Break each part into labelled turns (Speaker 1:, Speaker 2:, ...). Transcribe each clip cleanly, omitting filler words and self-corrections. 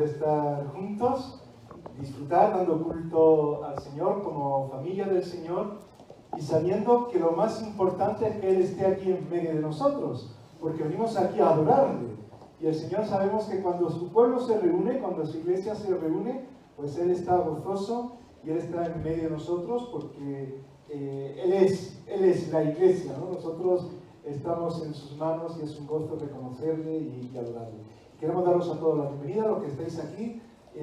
Speaker 1: poder estar juntos, disfrutar dando culto al Señor como familia del Señor y sabiendo que lo más importante es que Él esté aquí en medio de nosotros, porque venimos aquí a adorarle. Y el Señor sabemos que cuando su pueblo se reúne, cuando su iglesia se reúne, pues Él está gozoso y Él está en medio de nosotros porque Él es la iglesia, ¿no? Nosotros estamos en sus manos y es un gozo reconocerle y adorarle. Queremos daros a todos la bienvenida, a los que estáis aquí,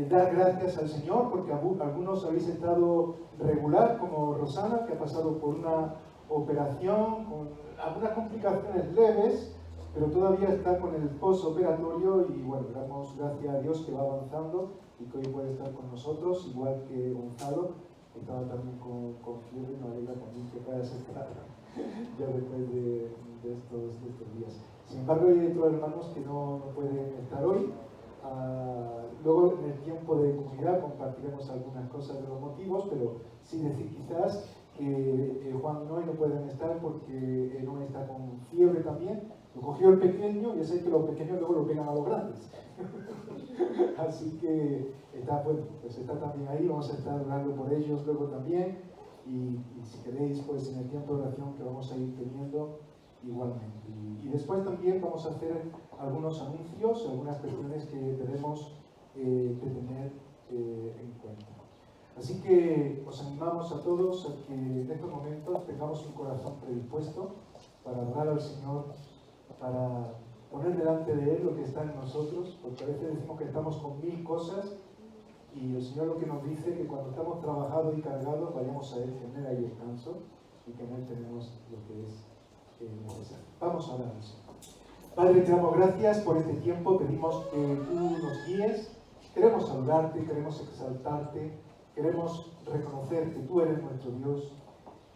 Speaker 1: dar gracias al Señor porque algunos habéis entrado regular, como Rosana, que ha pasado por una operación con algunas complicaciones leves, pero todavía está con el postoperatorio y bueno, damos gracias a Dios que va avanzando y que hoy puede estar con nosotros, igual que Gonzalo, que estaba también con fiebre, nos alegra también que puedas estar ya después de estos días. Sin embargo, hay otros hermanos que no pueden estar hoy. Luego en el tiempo de comunidad compartiremos algunas cosas de los motivos, pero sí decir quizás que Juan y Noé no pueden estar porque Noé está con fiebre también. Lo cogió el pequeño y es que los pequeños luego lo pegan a los grandes. Así que está, bueno, pues está también ahí, vamos a estar hablando por ellos luego también. Y si queréis, pues en el tiempo de oración que vamos a ir teniendo igualmente. Y después también vamos a hacer algunos anuncios, algunas cuestiones que debemos de tener en cuenta. Así que os animamos a todos a que en estos momentos tengamos un corazón predispuesto para adorar al Señor, para poner delante de Él lo que está en nosotros, porque a veces decimos que estamos con 1000 cosas y el Señor lo que nos dice es que cuando estamos trabajados y cargados vayamos a Él, que en Él hay descanso y que en Él tenemos lo que es necesario. Vamos a orar al Señor. Padre, te damos gracias por este tiempo, pedimos que tú nos guíes, queremos saludarte, queremos exaltarte, queremos reconocer que tú eres nuestro Dios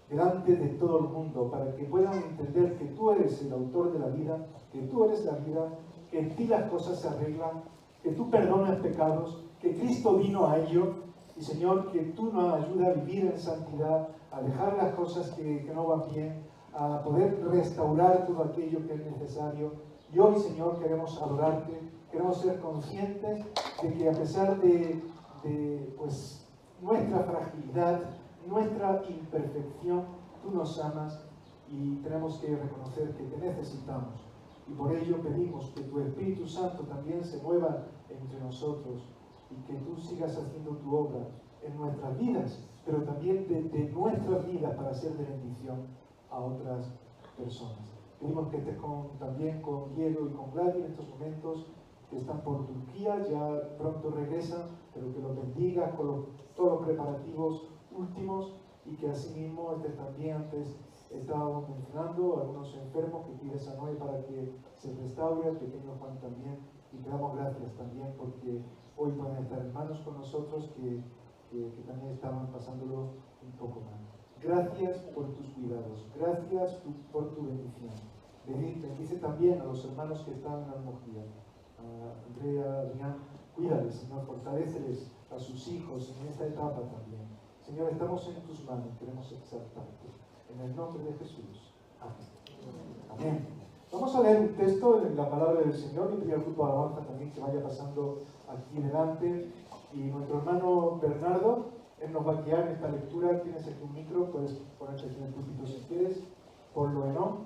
Speaker 1: delante de todo el mundo, para que puedan entender que tú eres el autor de la vida, que tú eres la vida, que en ti las cosas se arreglan, que tú perdonas pecados, que Cristo vino a ello, y Señor, que tú nos ayudas a vivir en santidad, a dejar las cosas que no van bien, a poder restaurar todo aquello que es necesario. Y hoy, Señor, queremos adorarte, queremos ser conscientes de que a pesar de pues, nuestra fragilidad, nuestra imperfección, tú nos amas y tenemos que reconocer que te necesitamos. Y por ello pedimos que tu Espíritu Santo también se mueva entre nosotros y que tú sigas haciendo tu obra en nuestras vidas, pero también de nuestras vidas para ser de bendición a otras personas. Pedimos que estés también con Diego y con Gladys en estos momentos que están por Turquía, ya pronto regresan, pero que los bendigas con todos los preparativos últimos y que asimismo estés también, antes estábamos mencionando algunos enfermos que pides a Noé para que se restaure, el pequeño Juan también, y te damos gracias también porque hoy pueden estar hermanos con nosotros que también estaban pasándolo un poco mal. Gracias por tus cuidados, gracias por tu bendición. Bendice también a los hermanos que están en Almojía, a Andrea, Adrián, cuídales, Señor, fortaléceles a sus hijos en esta etapa también. Señor, estamos en tus manos, queremos exaltarte. En el nombre de Jesús. Amén. Amén. Vamos a leer un texto en la palabra del Señor. Y pedir al grupo de alabanza también que vaya pasando aquí delante. Y nuestro hermano Bernardo, él nos va a guiar en esta lectura. Tienes aquí un micro, puedes ponerte aquí en el púlpito si quieres. Ponlo en on.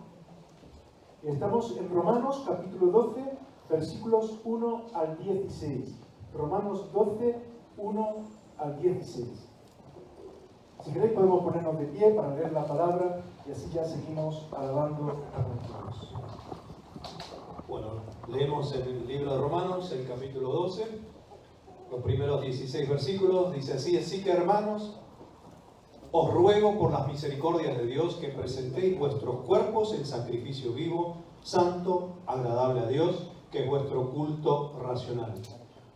Speaker 1: Y estamos en Romanos capítulo 12, versículos 1 al 16. Romanos 12, 1 al 16. Si queréis podemos ponernos de pie para leer la palabra y así ya seguimos alabando a Dios.
Speaker 2: Bueno, leemos el libro de Romanos, el capítulo 12, los primeros 16 versículos. Dice así que hermanos, os ruego por las misericordias de Dios que presentéis vuestros cuerpos en sacrificio vivo, santo, agradable a Dios, que es vuestro culto racional.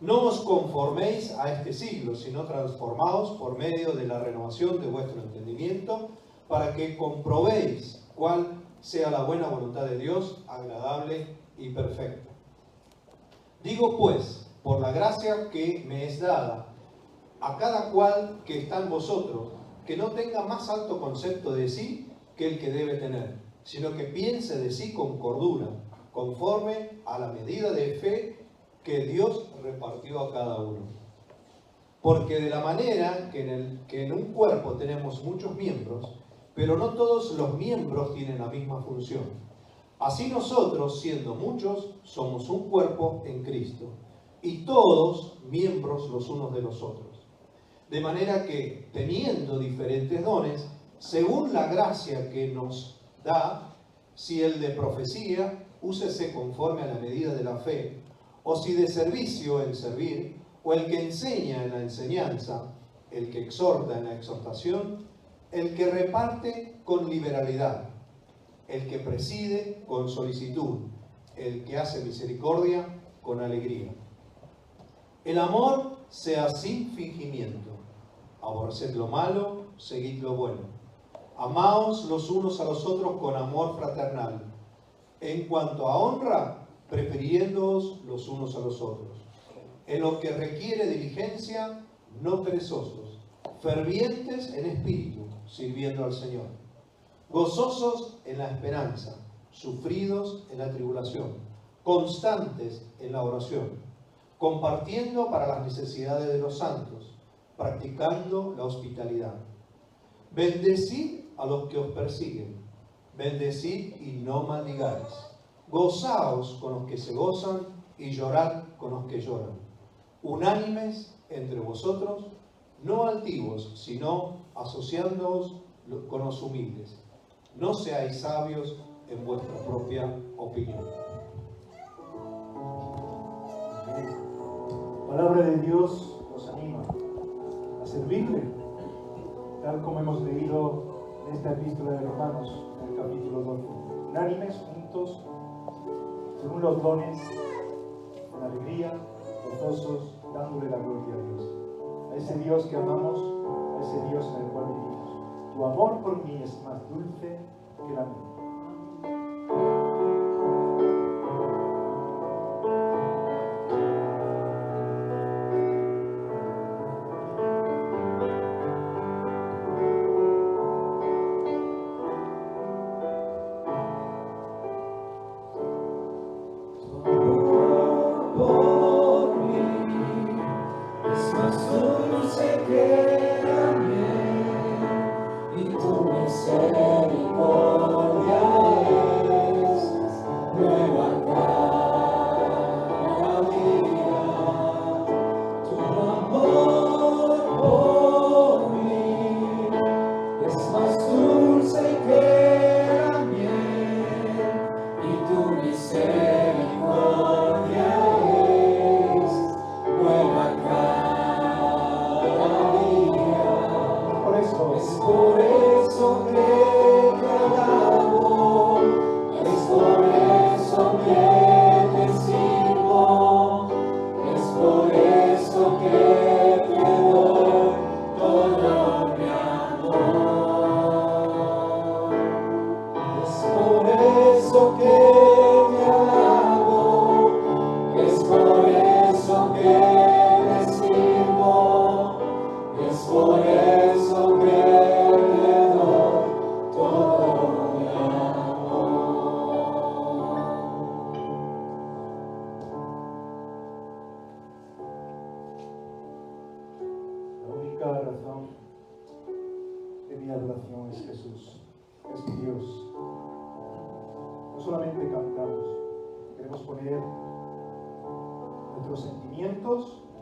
Speaker 2: No os conforméis a este siglo, sino transformaos por medio de la renovación de vuestro entendimiento, para que comprobéis cuál sea la buena voluntad de Dios, agradable y perfecta. Digo pues, por la gracia que me es dada, a cada cual que está en vosotros, que no tenga más alto concepto de sí que el que debe tener, sino que piense de sí con cordura, conforme a la medida de fe que Dios repartió a cada uno. Porque de la manera que en un cuerpo tenemos muchos miembros, pero no todos los miembros tienen la misma función. Así nosotros, siendo muchos, somos un cuerpo en Cristo, y todos miembros los unos de los otros. De manera que, teniendo diferentes dones, según la gracia que nos da, si el de profecía, úsese conforme a la medida de la fe, o si de servicio, en servir, o el que enseña en la enseñanza, el que exhorta en la exhortación, el que reparte con liberalidad, el que preside con solicitud, el que hace misericordia con alegría. El amor sea sin fingimiento. Aborreced lo malo, seguid lo bueno. Amaos los unos a los otros con amor fraternal. En cuanto a honra, prefiriéndoos los unos a los otros. En lo que requiere diligencia, no perezosos, fervientes en espíritu, sirviendo al Señor. Gozosos en la esperanza, sufridos en la tribulación, constantes en la oración, compartiendo para las necesidades de los santos, practicando la hospitalidad. Bendecid a los que os persiguen, bendecid y no maldigáis. Gozaos con los que se gozan y llorad con los que lloran. Unánimes entre vosotros, no altivos, sino asociándoos con los humildes. No seáis sabios en vuestra propia opinión.
Speaker 1: La palabra de Dios nos anima a servirle, tal como hemos leído en esta epístola de Romanos, en el capítulo 12. Unánimes, juntos, según los dones, con alegría, gozosos, dándole la gloria a Dios. A ese Dios que amamos, a ese Dios en el cual vivimos. Tu amor por mí es más dulce que la miel.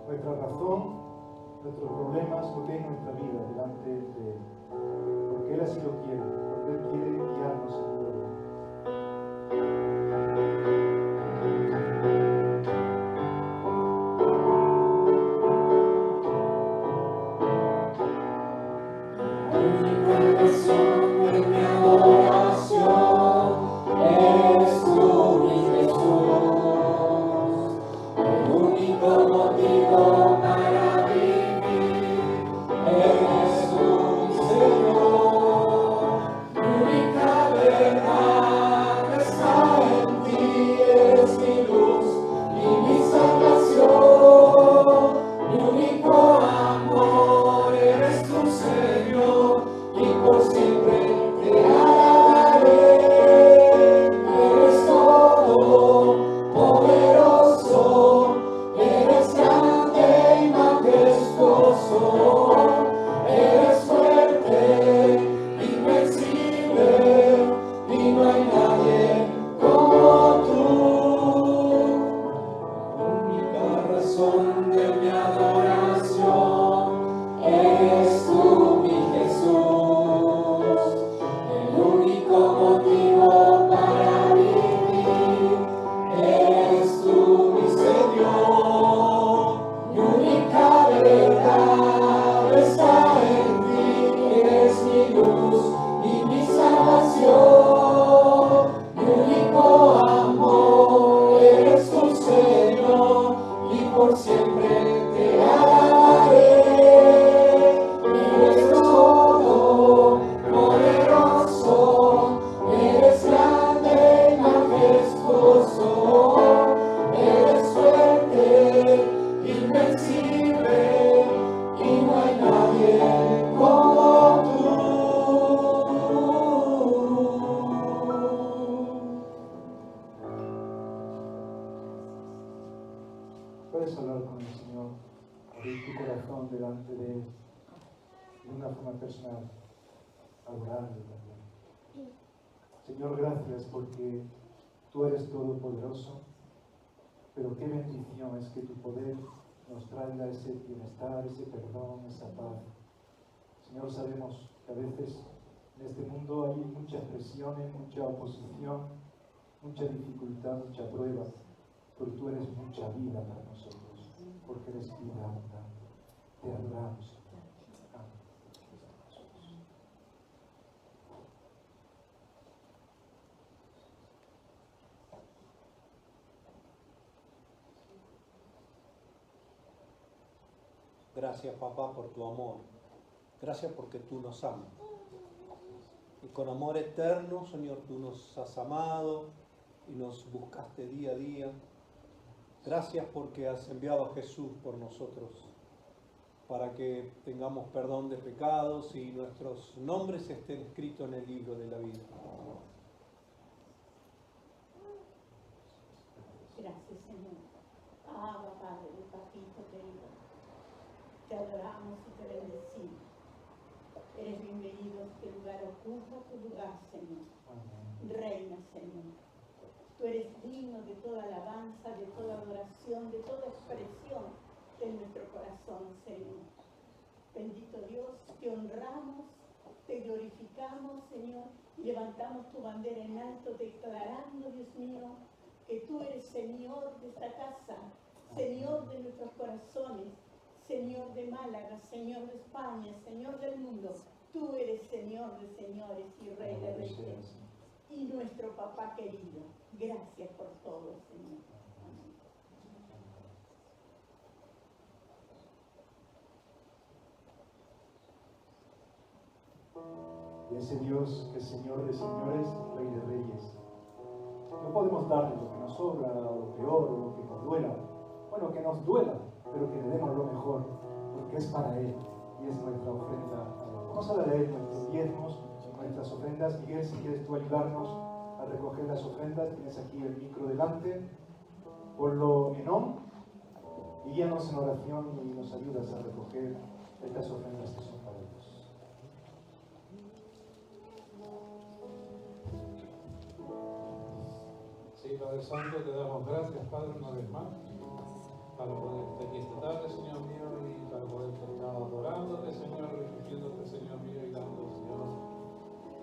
Speaker 1: Nuestra razón, nuestros problemas, lo que es nuestra vida delante de Él. Porque Él así lo quiere, porque Él quiere guiarnos en gloria.
Speaker 3: Señor, única vez.
Speaker 1: una forma personal, adorarle también. Señor, gracias porque tú eres todopoderoso, pero qué bendición es que tu poder nos traiga ese bienestar, ese perdón, esa paz. Señor, sabemos que a veces en este mundo hay muchas presiones, mucha oposición, mucha dificultad, mucha prueba, pero tú eres mucha vida para nosotros, porque eres vida abundante. Te adoramos. Amén.
Speaker 3: Gracias, papá, por tu amor. Gracias porque tú nos amas. Y con amor eterno, Señor, tú nos has amado y nos buscaste día a día. Gracias porque has enviado a Jesús por nosotros, para que tengamos perdón de pecados y nuestros nombres estén escritos en el libro de la vida.
Speaker 4: Gracias, Señor. Abba, Padre, papito querido. Te adoramos y te bendecimos. Eres bienvenido a este lugar, ocupa tu lugar, Señor. Reina, Señor. Tú eres digno de toda alabanza, de toda adoración, de toda expresión de nuestro corazón, Señor. Bendito Dios, te honramos, te glorificamos, Señor, y levantamos tu bandera en alto, declarando, Dios mío, que tú eres Señor de esta casa, Señor de nuestros corazones, Señor de Málaga, Señor de España, Señor del mundo. Tú eres Señor de señores y Rey de reyes. Y nuestro papá querido. Gracias por todo, Señor. Amén.
Speaker 1: Y ese Dios que es Señor de señores, Rey de reyes. No podemos darle lo que nos sobra, o lo peor, o lo que nos duela. Bueno, que nos duela, pero que le demos lo mejor, porque es para Él y es nuestra ofrenda. Vamos a darle a Él nuestros diezmos, nuestras ofrendas. Miguel, si quieres tú ayudarnos a recoger las ofrendas, tienes aquí el micro delante. Ponlo en on y guíanos en oración y nos ayudas a recoger estas ofrendas que son para Dios.
Speaker 5: Sí, Padre Santo, te damos gracias, Padre, una vez más, para poder estar aquí esta tarde, Señor mío, y para poder estar adorándote, Señor, recogiéndote, Señor mío, y dando, Señor,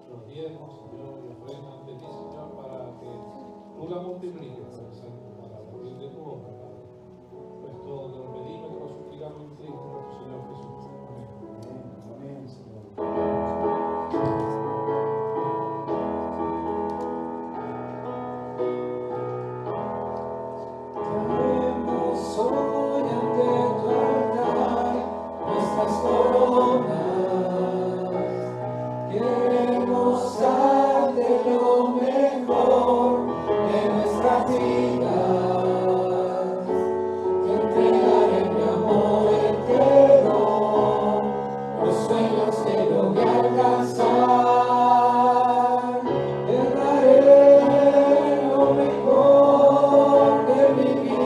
Speaker 5: los diezmos, Señor, y ofrenda ante ti, Señor, para que tú la multipliques, Padre Santo, para la gloria de tu obra, Padre. Pues todo te lo pedimos y te lo suplicamos en Cristo, nuestro Señor Jesús. Amén.
Speaker 1: Amén, Señor.
Speaker 6: Hoy ante tu altar nuestras coronas, queremos darte lo mejor de nuestras vidas, te entregaré mi amor entero, los sueños que logré alcanzar, te daré lo mejor de mi vida.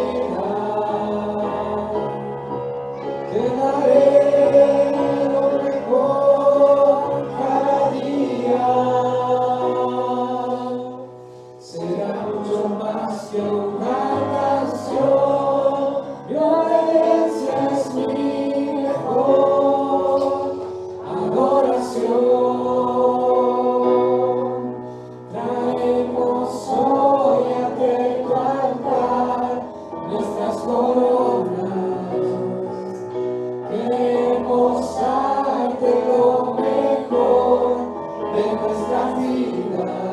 Speaker 6: Te daré lo mejor cada día. Será mucho más que una canción. Mi obediencia es mi mejor adoración. Traemos hoy ante tu altar nuestras coronas. Queremos darte lo mejor de nuestras vidas.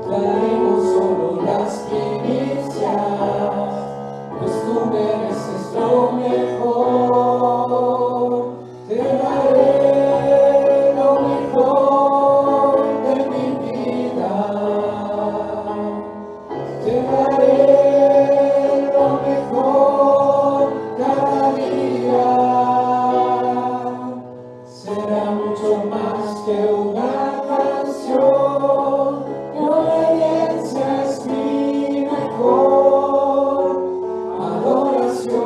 Speaker 6: Traemos solo las primicias, pues tú mereces lo mejor. Te daré lo mejor de mi vida. Te daré lo mejor cada día. Será mucho más que una canción. Mi obediencia es mi mejor adoración.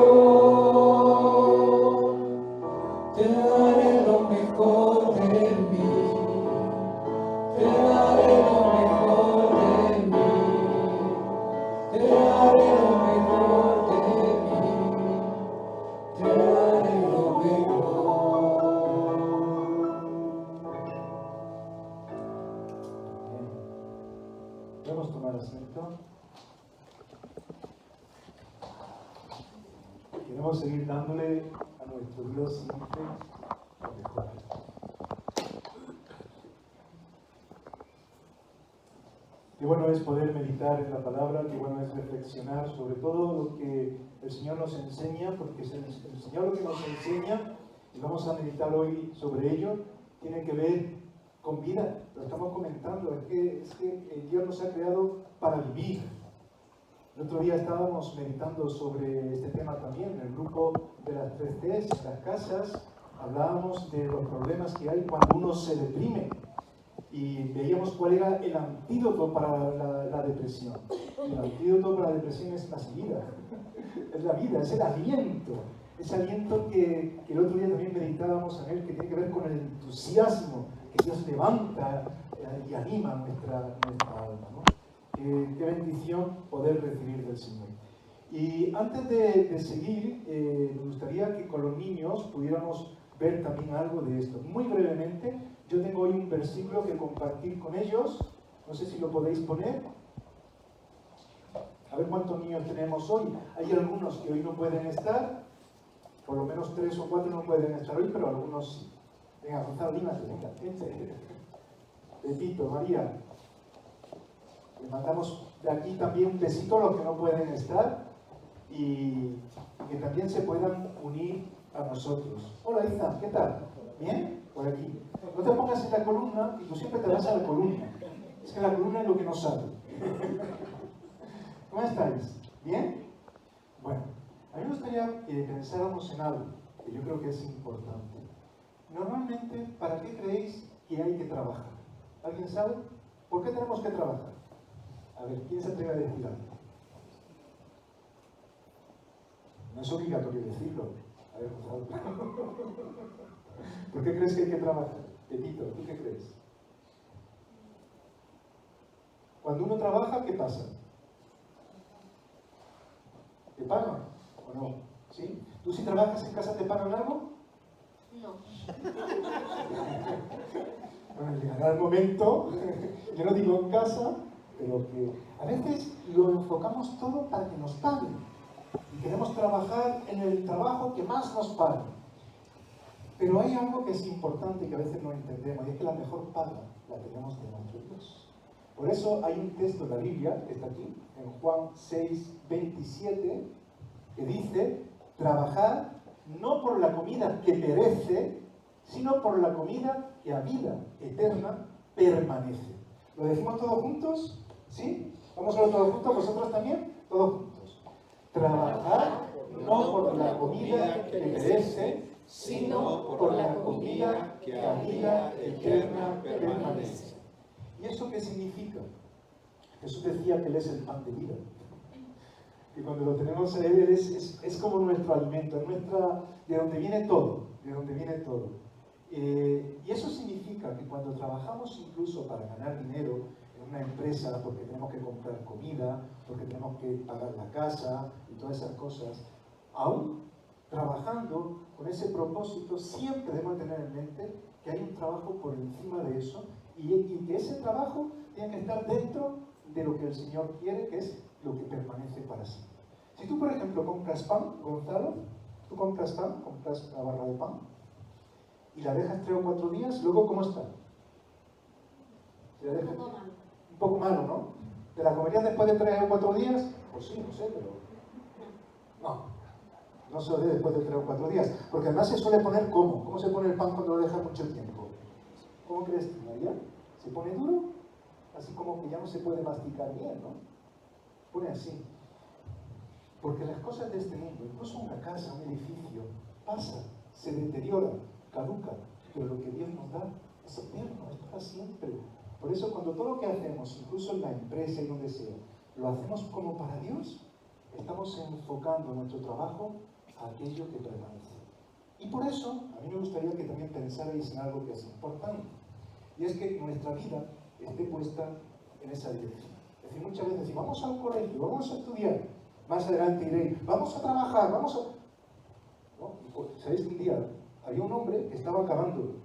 Speaker 1: Podemos tomar asiento. Queremos seguir dándole a nuestro Dios siempre lo mejor. Qué bueno es poder meditar en la palabra, qué bueno es reflexionar sobre todo lo que el Señor nos enseña, porque es el Señor lo que nos enseña, y vamos a meditar hoy sobre ello, tiene que ver con vida. Lo estamos comentando, es que Dios nos ha creado para vivir. El otro día estábamos meditando sobre este tema también, en el grupo de las 3Ds, en las casas, hablábamos de los problemas que hay cuando uno se deprime. Y veíamos cuál era el antídoto para la depresión. El antídoto para la depresión es la vida. Es la vida, es el aliento. Ese aliento que el otro día también meditábamos en él, que tiene que ver con el entusiasmo que Dios levanta y anima nuestra alma, ¿no? Qué bendición poder recibir del Señor. Y antes de seguir, me gustaría que con los niños pudiéramos ver también algo de esto. Muy brevemente, yo tengo hoy un versículo que compartir con ellos. No sé si lo podéis poner. A ver cuántos niños tenemos hoy. Hay algunos que hoy no pueden estar. Por lo menos 3 o 4 no pueden estar hoy, pero algunos sí. Venga, Gonzalo, dímate, venga. Pepito, María. Les mandamos de aquí también un besito a los que no pueden estar y que también se puedan unir a nosotros. Hola, Isa, ¿qué tal? ¿Bien? Por aquí. No te pongas en la columna y tú siempre te vas a la columna. Es que la columna es lo que no sale. ¿Cómo estáis? ¿Bien? Bueno, a mí me gustaría que pensáramos en algo que yo creo que es importante. Normalmente, ¿para qué creéis que hay que trabajar? ¿Alguien sabe? ¿Por qué tenemos que trabajar? A ver, ¿quién se atreve a decir algo? No es obligatorio decirlo. A ver, Gonzalo. ¿Por qué crees que hay que trabajar? Pepito, ¿tú qué crees? Cuando uno trabaja, ¿qué pasa? ¿Te pagan o no? ¿Sí? ¿Tú si trabajas en casa te pagan algo?
Speaker 7: No.
Speaker 1: Bueno, llegará el momento, yo no digo en casa, pero que a veces lo enfocamos todo para que nos paguen. Y queremos trabajar en el trabajo que más nos pague. Pero hay algo que es importante y que a veces no entendemos, y es que la mejor paga la tenemos de nuestro Dios. Por eso hay un texto de la Biblia, que está aquí, en Juan 6:27, que dice: trabajad no por la comida que perece, sino por la comida que a vida eterna permanece. ¿Lo decimos todos juntos? ¿Sí? ¿Vamos a verlo todos juntos? ¿Vosotros también? Todos juntos. Trabajad no por la comida que perece, sino por la comida que a vida eterna permanece. ¿Y eso qué significa? Jesús decía que Él es el pan de vida. Y cuando lo tenemos a Él, es como nuestro alimento, de donde viene todo, de donde viene todo. Y eso significa que cuando trabajamos incluso para ganar dinero en una empresa, porque tenemos que comprar comida, porque tenemos que pagar la casa y todas esas cosas, aún trabajando con ese propósito, siempre debemos tener en mente que hay un trabajo por encima de eso y que ese trabajo tiene que estar dentro de lo que el Señor quiere, que es lo que permanece para siempre. Si tú, por ejemplo, compras pan, Gonzalo, tú compras pan, compras una barra de pan y la dejas 3 o 4 días, luego ¿cómo está?
Speaker 7: Un poco malo.
Speaker 1: Un poco malo, ¿no? ¿Te la comerías después de 3 o 4 días? Pues sí, no sé, pero no se lo dé después de 3 o 4 días, porque además se suele poner ¿cómo se pone el pan cuando lo dejas mucho tiempo? ¿Cómo crees tú, María? ¿Se pone duro? Así como que ya no se puede masticar bien, ¿no? Pone así. Porque las cosas de este mundo, incluso una casa, un edificio, pasa, se deteriora, caduca, pero lo que Dios nos da es eterno, es para siempre. Por eso cuando todo lo que hacemos, incluso en la empresa y donde sea, lo hacemos como para Dios, estamos enfocando nuestro trabajo a aquello que permanece. Y por eso, a mí me gustaría que también pensarais en algo que es importante, y es que nuestra vida esté puesta en esa dirección. Es decir, muchas veces decimos, vamos al colegio, vamos a estudiar, más adelante iréis, vamos a trabajar, vamos a... ¿No? Y pues, ¿sabéis que un día había un hombre que estaba cavando,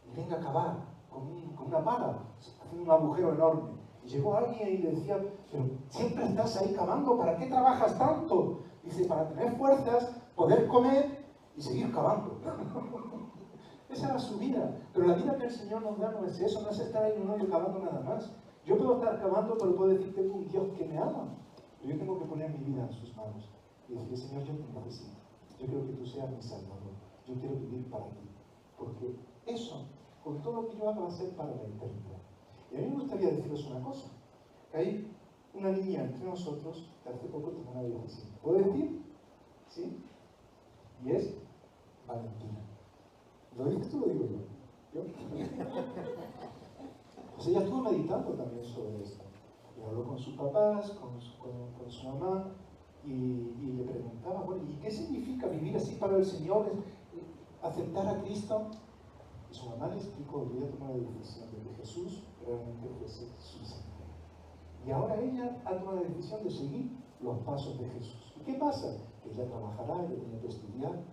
Speaker 1: y venga a cavar con una pala, haciendo un agujero enorme, Y llegó alguien y le decía, pero siempre estás ahí cavando, ¿para qué trabajas tanto? Dice, para tener fuerzas, poder comer y seguir cavando. Esa era su vida. Pero la vida que el Señor nos da no es eso, no es estar ahí en un hoyo cavando nada más. Yo puedo estar cavando, pero puedo decir, tengo un Dios que me ama. Pero yo tengo que poner mi vida en sus manos y decirle, Señor, yo te necesito. Yo quiero que tú seas mi Salvador. Yo quiero vivir para ti. Porque eso, con todo lo que yo haga, va a ser para la eternidad. Y a mí me gustaría deciros una cosa. Que hay una niña entre nosotros que hace poco tomó una decisión. ¿Puedo decir? ¿Sí? Y es Valentina. ¿Lo dices tú o lo digo yo? ¿Yo? Pues ella estuvo meditando también sobre esto. Y habló con sus papás, con su mamá, y le preguntaba, bueno, ¿y qué significa vivir así para el Señor? ¿Aceptar a Cristo? Y su mamá le explicó que ella tomó la decisión de que Jesús realmente fuese su Señor. Y ahora ella ha tomado la decisión de seguir los pasos de Jesús. ¿Y qué pasa? Que ella trabajará, ella tiene que estudiar,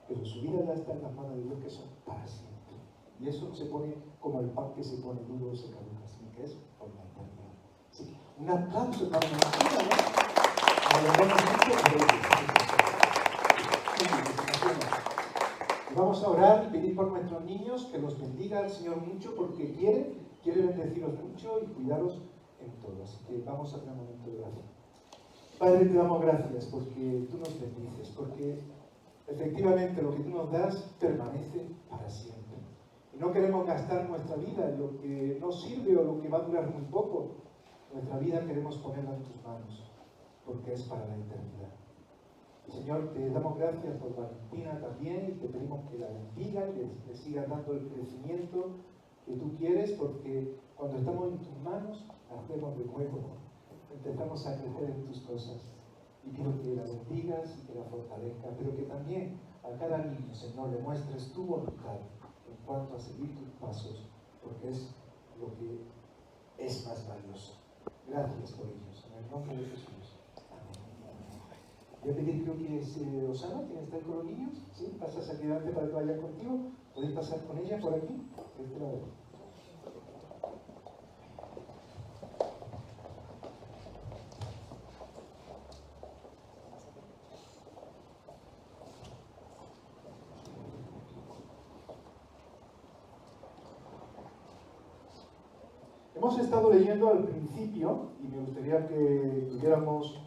Speaker 1: pero su vida ya está en las manos de Dios, que son para siempre. Y eso no se pone como el pan que se pone duro o se caduca, sino que es por la eternidad. Así que un aplauso para Valentina, ¿no? Y vamos a orar y pedir por nuestros niños, que los bendiga el Señor mucho, porque quiere bendeciros mucho y cuidaros en todo. Así que vamos a tener un momento de oración. Padre, te damos gracias porque tú nos bendices, porque efectivamente lo que tú nos das permanece para siempre. Y no queremos gastar nuestra vida en lo que no sirve o lo que va a durar muy poco. Nuestra vida queremos ponerla en tus manos, porque es para la eternidad. Y Señor, te damos gracias por Valentina también y te pedimos que la bendiga y le sigas dando el crecimiento que tú quieres, porque cuando estamos en tus manos, hacemos de nuevo, empezamos a crecer en tus cosas. Y pido que la bendigas y que la fortalezcas, pero que también a cada niño, Señor, le muestres tu voluntad en cuanto a seguir tus pasos, porque es lo que es más valioso. Gracias por ellos, en el nombre de Jesús. Amén. Voy a pedir, creo que es Osana, ¿quién está ahí con los niños? ¿Sí? ¿Pasas a quedarte para que vayan contigo? ¿Podéis pasar con ella por aquí? De este lado. Hemos estado leyendo al principio, y me gustaría que tuviéramos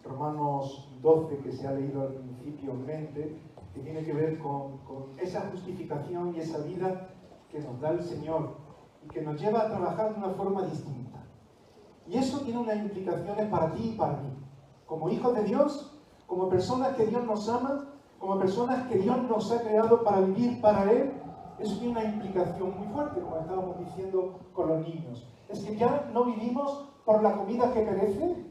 Speaker 1: Romanos 12, que se ha leído al principio en mente, que tiene que ver con esa justificación y esa vida que nos da el Señor y que nos lleva a trabajar de una forma distinta. Y eso tiene unas implicaciones para ti y para mí. Como hijos de Dios, como personas que Dios nos ama, como personas que Dios nos ha creado para vivir para Él, eso tiene una implicación muy fuerte, como estábamos diciendo con los niños. Es que ya no vivimos por la comida que perece,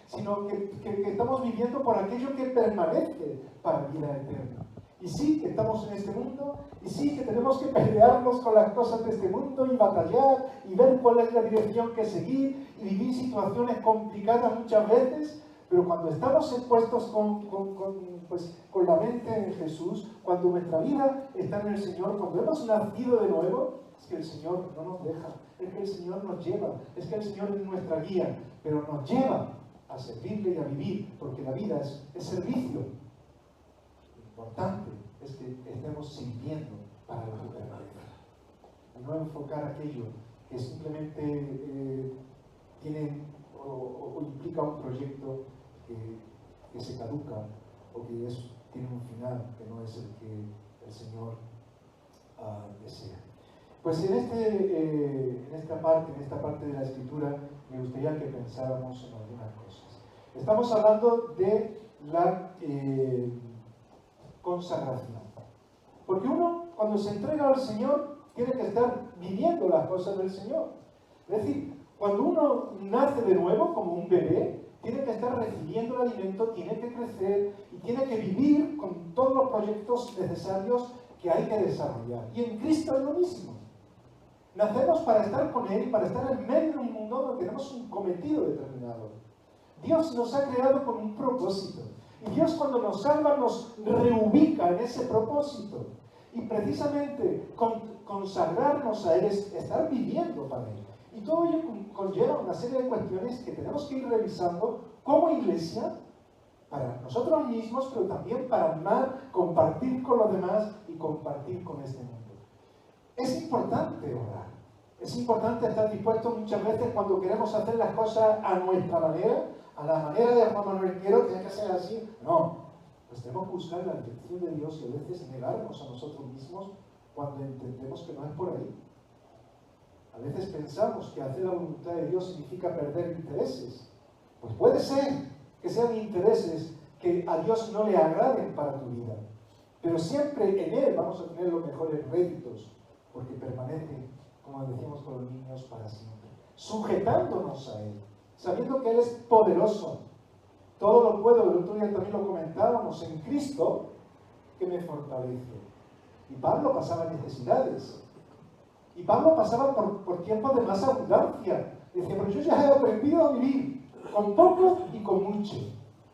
Speaker 1: sino que estamos viviendo por aquello que permanece para vida eterna. Y sí, que estamos en este mundo, y sí, que tenemos que pelearnos con las cosas de este mundo y batallar y ver cuál es la dirección que seguir y vivir situaciones complicadas muchas veces, pero cuando estamos puestos con la mente en Jesús, cuando nuestra vida está en el Señor, cuando hemos nacido de nuevo, es que el Señor no nos deja, es que el Señor nos lleva, es que el Señor es nuestra guía, pero nos lleva a servirle y a vivir, porque la vida es servicio. Lo importante es que estemos sirviendo para lo que permanece. Y no enfocar aquello que simplemente tiene o implica un proyecto que se caduca o que tiene un final que no es el que el Señor desea. Pues en esta parte de la Escritura, me gustaría que pensáramos en algunas cosas. Estamos hablando de la consagración. Porque uno, cuando se entrega al Señor, tiene que estar viviendo las cosas del Señor. Es decir, cuando uno nace de nuevo, como un bebé, tiene que estar recibiendo el alimento, tiene que crecer y tiene que vivir con todos los proyectos necesarios que hay que desarrollar. Y en Cristo es lo mismo. Nacemos para estar con Él y para estar en medio de un mundo donde tenemos un cometido determinado. Dios nos ha creado con un propósito. Y Dios, cuando nos salva, nos reubica en ese propósito. Y precisamente consagrarnos a Él es estar viviendo para Él. Y todo ello conlleva una serie de cuestiones que tenemos que ir revisando como iglesia, para nosotros mismos, pero también para amar, compartir con los demás y compartir con este mundo. Es importante orar. Es importante estar dispuestos muchas veces cuando queremos hacer las cosas a nuestra manera, a la manera de Juan Manuel Quiero, tiene que ser así. No, pues tenemos que buscar la dirección de Dios y a veces negarnos a nosotros mismos cuando entendemos que no es por ahí. A veces pensamos que hacer la voluntad de Dios significa perder intereses. Pues puede ser que sean intereses que a Dios no le agraden para tu vida, pero siempre en Él vamos a tener los mejores réditos, porque permanece, como decíamos con los niños, para siempre, sujetándonos a Él, sabiendo que Él es poderoso. Todo lo puedo, el otro día también lo comentábamos, en Cristo, que me fortalece. Y Pablo pasaba necesidades. Y Pablo pasaba por tiempos de más abundancia. Decía, pero yo ya he aprendido a vivir con poco y con mucho.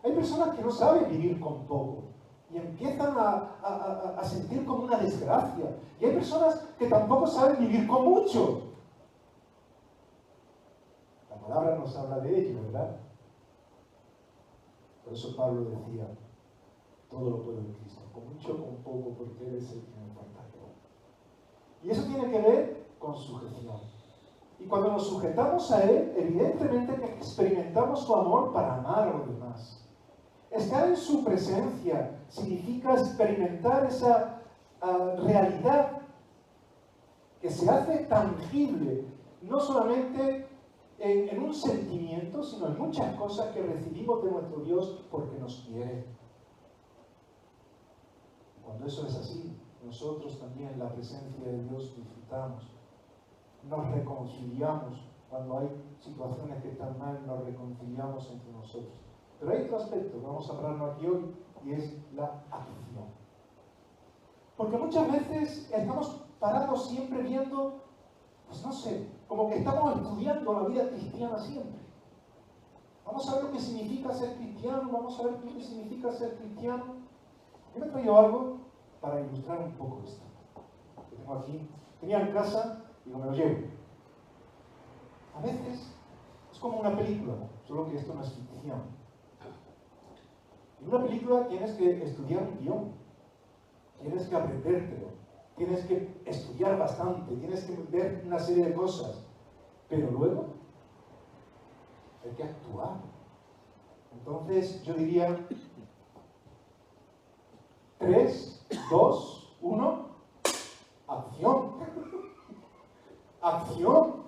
Speaker 1: Hay personas que no saben vivir con poco y empiezan a sentir como una desgracia. Y hay personas que tampoco saben vivir con mucho. La palabra nos habla de ello, ¿verdad? Por eso Pablo decía, todo lo puedo en Cristo, con mucho o con poco, porque Él es el que me fortalece. Y eso tiene que ver con sujeción. Y cuando nos sujetamos a Él, evidentemente que experimentamos su amor para amar a los demás. Estar en su presencia significa experimentar esa realidad que se hace tangible, no solamente en un sentimiento, sino en muchas cosas que recibimos de nuestro Dios porque nos quiere. Cuando eso es así, nosotros también la presencia de Dios disfrutamos. Nos reconciliamos. Cuando hay situaciones que están mal, nos reconciliamos entre nosotros. Pero hay otro aspecto que vamos a hablarnos aquí hoy, y es la acción. Porque muchas veces estamos parados siempre viendo, pues no sé, como que estamos estudiando la vida cristiana siempre. Vamos a ver lo que significa ser cristiano, vamos a ver lo que significa ser cristiano. Yo me he traído algo para ilustrar un poco esto. Que tengo aquí. Tenía en casa y no me lo llevo. A veces es como una película, solo que esto no es ficción. En una película tienes que estudiar un guión, tienes que aprendértelo, tienes que estudiar bastante, tienes que ver una serie de cosas, pero luego hay que actuar. Entonces yo diría 3, 2, 1, acción. Acción.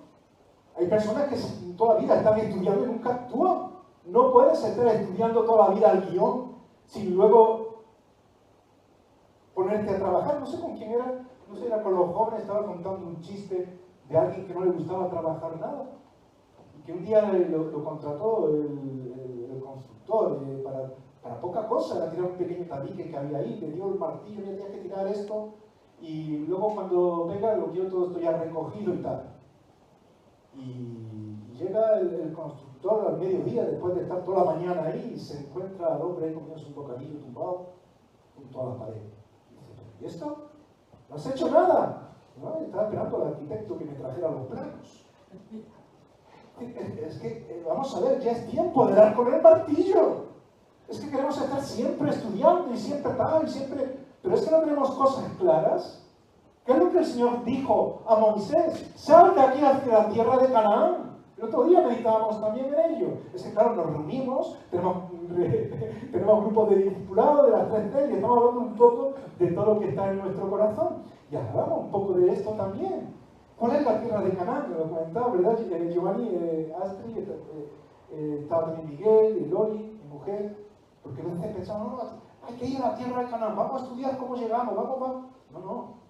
Speaker 1: Hay personas que toda la vida están estudiando y nunca actúan. No puedes estar estudiando toda la vida el guión sin luego ponerte a trabajar. No sé con quién era, no sé, era con los jóvenes, estaba contando un chiste de alguien que no le gustaba trabajar nada. Y que un día lo contrató el constructor para poca cosa, era tirar un pequeño tabique que había ahí, le dio el martillo, ya tenía que tirar esto. Y luego cuando venga lo quiero todo esto ya recogido y tal. Y llega el constructor al mediodía, después de estar toda la mañana ahí, y se encuentra al hombre ahí comiéndose un bocadillo tumbado junto a la pared. Y dice, ¿y esto? ¿No has hecho nada? No, estaba esperando al arquitecto que me trajera los planos. Es que, vamos a ver, ya es tiempo de dar con el martillo. Es que queremos estar siempre estudiando y siempre tal, y siempre... Pero es que no tenemos cosas claras. ¿Qué es lo que el Señor dijo a Moisés? Sal de aquí hacia la tierra de Canaán. El otro día meditábamos también en ello. Es que claro, nos reunimos, tenemos grupos de discipulados de las 3D y estamos hablando un poco de todo lo que está en nuestro corazón. Y hablamos un poco de esto también. ¿Cuál es la tierra de Canaán? Me lo comentaba, ¿verdad? Giovanni, Astrid, estaba también Miguel, Loli, mi mujer. Porque a veces pensamos, no, hay que ir a la tierra de Canaán, vamos a estudiar cómo llegamos, vamos. No.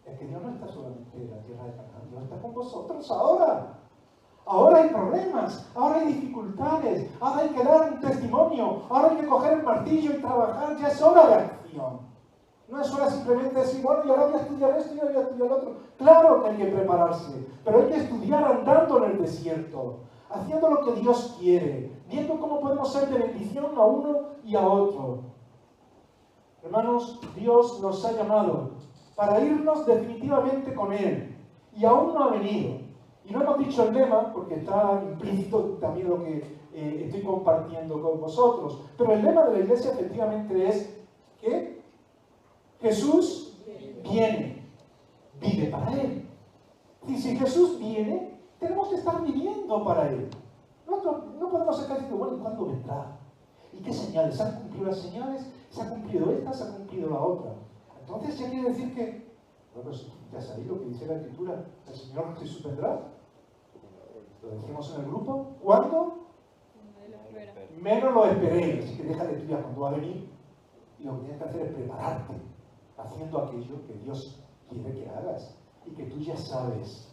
Speaker 1: Es que Dios no está solamente en la tierra de Canaán, Dios está con vosotros ahora. Ahora hay problemas, ahora hay dificultades, ahora hay que dar un testimonio, ahora hay que coger el martillo y trabajar, ya es hora de acción. No es hora simplemente de decir, bueno, y ahora voy a estudiar esto y ahora voy a estudiar lo otro. Claro que hay que prepararse, pero hay que estudiar andando en el desierto, haciendo lo que Dios quiere, viendo cómo podemos ser de bendición a uno y a otro. Hermanos, Dios nos ha llamado para irnos definitivamente con Él. Y aún no ha venido. Y no hemos dicho el lema, porque está implícito también lo que estoy compartiendo con vosotros. Pero el lema de la iglesia efectivamente es que Jesús viene, vive para Él. Y si Jesús viene, tenemos que estar viviendo para Él. No podemos estar diciendo, bueno, ¿y cuándo vendrá? ¿Y qué señales? ¿Se han cumplido las señales? ¿Se ha cumplido esta? ¿Se ha cumplido la otra? Entonces ya quiere decir que, bueno, ya sabéis lo que dice la Escritura, el Señor Jesús vendrá. Lo decimos en el grupo. ¿Cuándo? Menos lo esperéis. Así que déjale tú ya cuando va a venir. Y lo que tienes que hacer es prepararte, haciendo aquello que Dios quiere que hagas y que tú ya sabes.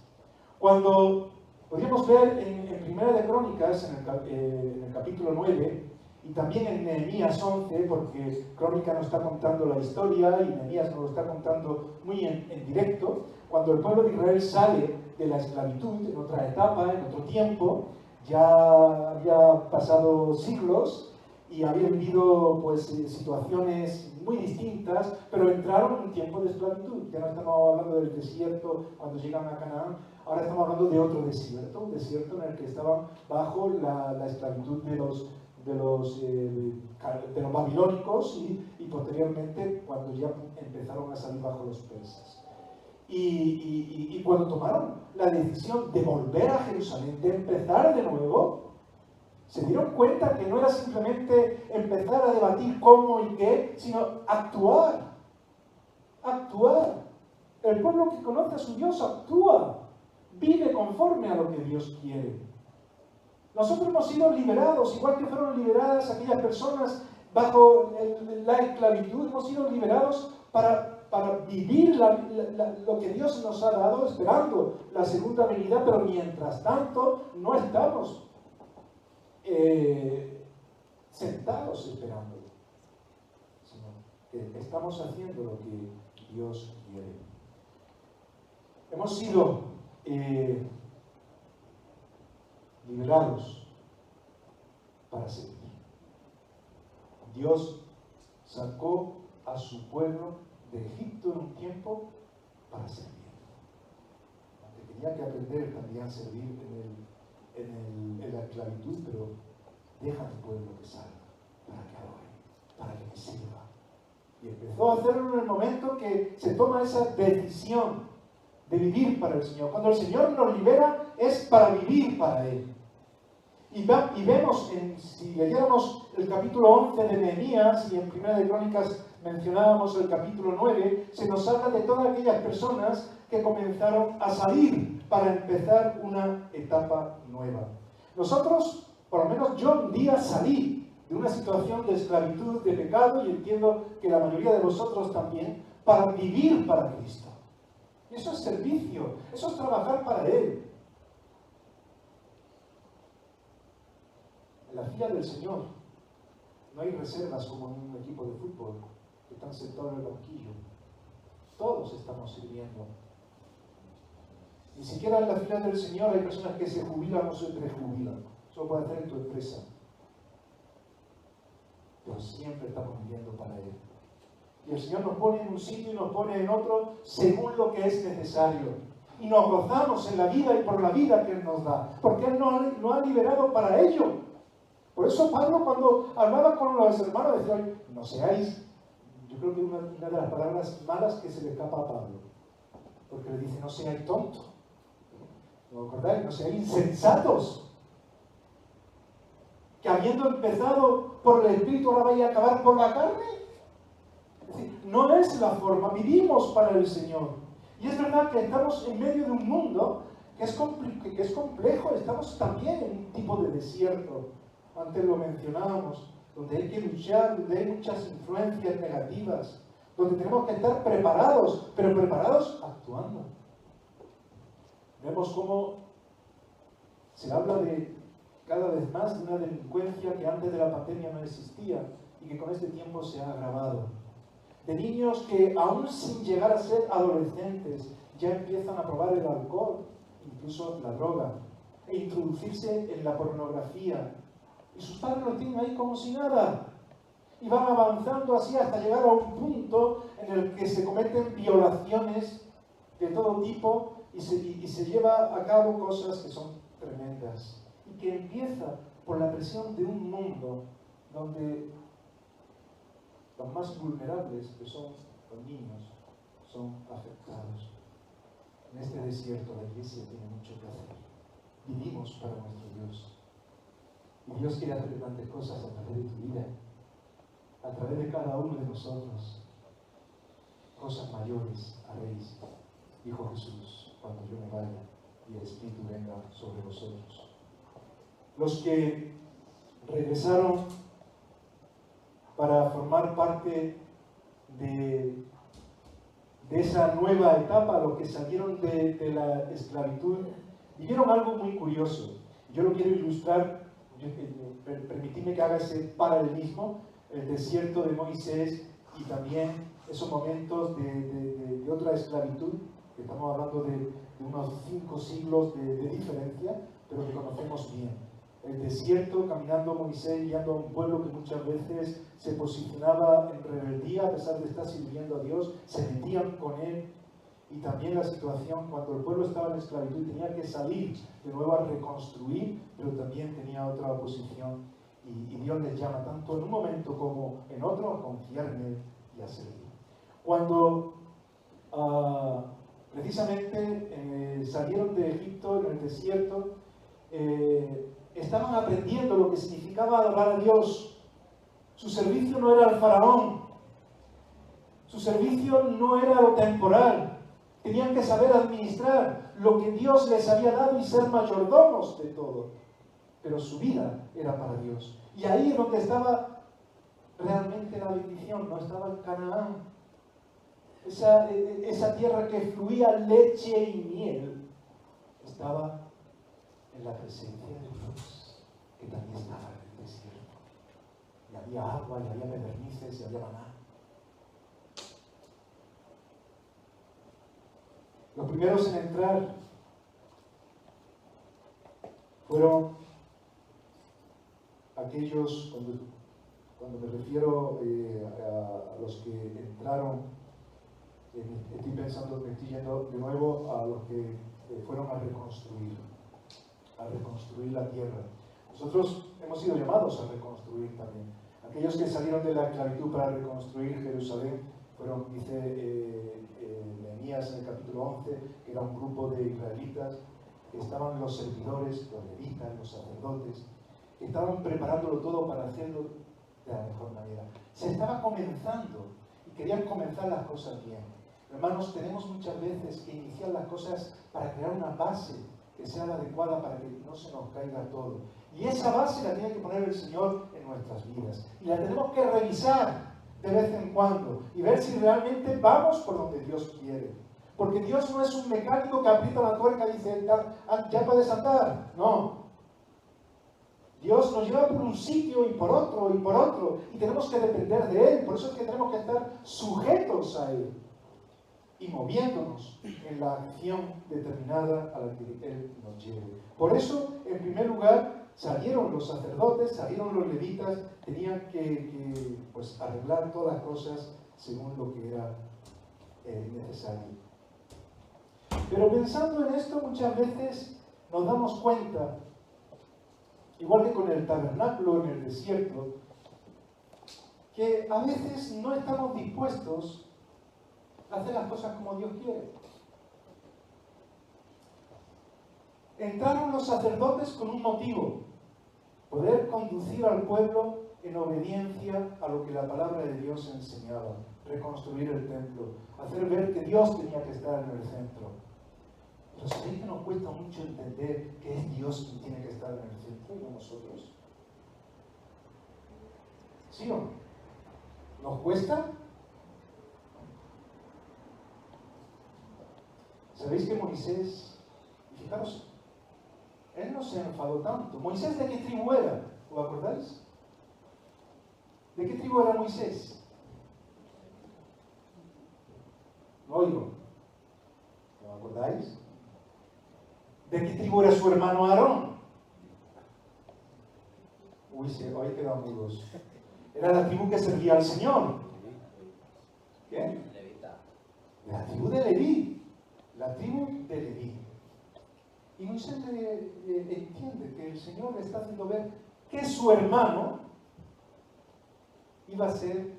Speaker 1: Cuando podríamos ver en Primera de Crónicas, en el capítulo 9, y también en Nehemías 11, porque Crónica nos está contando la historia y Nehemías nos lo está contando muy en directo, cuando el pueblo de Israel sale de la esclavitud en otra etapa, en otro tiempo, ya había pasado siglos y había vivido pues, situaciones muy distintas, pero entraron en un tiempo de esclavitud. Ya no estamos hablando del desierto cuando llegan a Canaán, ahora estamos hablando de otro desierto, un desierto en el que estaban bajo la esclavitud de los babilónicos y posteriormente cuando ya empezaron a salir bajo los persas. Y cuando tomaron la decisión de volver a Jerusalén, de empezar de nuevo, se dieron cuenta que no era simplemente empezar a debatir cómo y qué, sino actuar. Actuar. El pueblo que conoce a su Dios actúa, vive conforme a lo que Dios quiere. Nosotros hemos sido liberados, igual que fueron liberadas aquellas personas bajo la esclavitud, hemos sido liberados para vivir lo que Dios nos ha dado, esperando la segunda venida, pero mientras tanto no estamos sentados esperando, sino que estamos haciendo lo que Dios quiere. Hemos sido liberados para servir. Dios sacó a su pueblo de Egipto en un tiempo para servir. Aunque tenía que aprender también a servir en la esclavitud, pero deja a tu pueblo que salga para que adore, para que me sirva. Y empezó a hacerlo en el momento que se toma esa decisión de vivir para el Señor. Cuando el Señor nos libera es para vivir para Él. Y vemos, si leyéramos el capítulo 11 de Nehemías y en Primera de Crónicas mencionábamos el capítulo 9, se nos habla de todas aquellas personas que comenzaron a salir para empezar una etapa nueva. Nosotros, por lo menos yo un día salí de una situación de esclavitud, de pecado, y entiendo que la mayoría de vosotros también, para vivir para Cristo. Y eso es servicio, eso es trabajar para Él. En la fila del Señor no hay reservas como en un equipo de fútbol que están sentados en el banquillo. Todos estamos sirviendo. Ni siquiera en la fila del Señor hay personas que se jubilan o se prejubilan. Eso lo puede hacer en tu empresa. Pero siempre estamos viviendo para Él. Y el Señor nos pone en un sitio y nos pone en otro según lo que es necesario. Y nos gozamos en la vida y por la vida que Él nos da. Porque Él nos ha liberado para ello. Por eso Pablo, cuando hablaba con los hermanos, decía, no seáis, yo creo que una de las palabras malas que se le escapa a Pablo, porque le dice, no seáis tontos, ¿no acordáis? No seáis insensatos, que habiendo empezado por el Espíritu ahora vais a acabar por la carne. Es decir, no es la forma, vivimos para el Señor. Y es verdad que estamos en medio de un mundo que es complejo, estamos también en un tipo de desierto. Antes lo mencionábamos, donde hay que luchar, donde hay muchas influencias negativas, donde tenemos que estar preparados, pero preparados actuando. Vemos cómo se habla de cada vez más de una delincuencia que antes de la pandemia no existía y que con este tiempo se ha agravado. De niños que aún sin llegar a ser adolescentes ya empiezan a probar el alcohol, incluso la droga, e introducirse en la pornografía. Y sus padres los tienen ahí como si nada. y van avanzando así hasta llegar a un punto en el que se cometen violaciones de todo tipo y se lleva a cabo cosas que son tremendas y que empieza por la presión de un mundo donde los más vulnerables, que son los niños, son afectados. En este desierto la iglesia tiene mucho que hacer. Vivimos para nuestro Dios. Y Dios quiere hacer grandes cosas a través de tu vida, a través de cada uno de nosotros. Cosas mayores haréis, dijo Jesús, cuando yo me vaya y el Espíritu venga sobre vosotros. Los que regresaron para formar parte de esa nueva etapa, los que salieron de la esclavitud, vivieron algo muy curioso. Yo lo quiero ilustrar, permitidme que haga ese paralelismo, el desierto de Moisés y también esos momentos de otra esclavitud, que estamos hablando de unos 5 siglos de diferencia, pero que conocemos bien. El desierto, caminando Moisés, guiando a un pueblo que muchas veces se posicionaba en rebeldía a pesar de estar sirviendo a Dios, se metían con él. Y también la situación cuando el pueblo estaba en esclavitud y tenía que salir de nuevo a reconstruir, pero también tenía otra oposición. Y Dios les llama, tanto en un momento como en otro, a confiar en él y a servir. Cuando precisamente salieron de Egipto en el desierto, estaban aprendiendo lo que significaba adorar a Dios. Su servicio no era al faraón, su servicio no era lo temporal. Tenían que saber administrar lo que Dios les había dado y ser mayordomos de todo. Pero su vida era para Dios. Y ahí es donde estaba realmente la bendición, no estaba en Canaán. Esa tierra que fluía leche y miel estaba en la presencia de Dios, que también estaba en el desierto. Y había agua, y había pedernizes, y había maná. Los primeros en entrar fueron aquellos, cuando me refiero a los que entraron, estoy pensando, me estoy yendo de nuevo a los que fueron a reconstruir la tierra. Nosotros hemos sido llamados a reconstruir también. Aquellos que salieron de la esclavitud para reconstruir Jerusalén fueron, dice Nehemías en el capítulo 11, que era un grupo de israelitas, que estaban los servidores, los levitas, los sacerdotes, que estaban preparándolo todo para hacerlo de la mejor manera. Se estaba comenzando y querían comenzar las cosas bien. Hermanos, tenemos muchas veces que iniciar las cosas para crear una base que sea la adecuada para que no se nos caiga todo. Y esa base la tiene que poner el Señor en nuestras vidas. Y la tenemos que revisar de vez en cuando y ver si realmente vamos por donde Dios quiere. Porque Dios no es un mecánico que aprieta la tuerca y dice, ya puedes andar. No. Dios nos lleva por un sitio y por otro, y tenemos que depender de Él. Por eso es que tenemos que estar sujetos a Él y moviéndonos en la acción determinada a la que Él nos lleve. Por eso, en primer lugar, salieron los sacerdotes, salieron los levitas, tenían que arreglar todas las cosas según lo que era necesario. Pero pensando en esto, muchas veces nos damos cuenta, igual que con el tabernáculo en el desierto, que a veces no estamos dispuestos a hacer las cosas como Dios quiere. Entraron los sacerdotes con un motivo: poder conducir al pueblo en obediencia a lo que la palabra de Dios enseñaba, reconstruir el templo, hacer ver que Dios tenía que estar en el centro. Pero ¿sabéis que nos cuesta mucho entender que es Dios quien tiene que estar en el centro y no nosotros? ¿Sí o no? ¿Nos cuesta? ¿Sabéis que Moisés, y fijaros, él no se enfadó tanto? ¿Moisés de qué tribu era? ¿Os acordáis? ¿De qué tribu era Moisés? No oigo. ¿No os acordáis? ¿De qué tribu era su hermano Aarón? Uy, hoy quedan mudos. Era la tribu que servía al Señor. ¿Quién?
Speaker 6: Levita.
Speaker 1: La tribu de Leví. La tribu de Leví. Y Moisés entiende que el Señor le está haciendo ver que su hermano iba a ser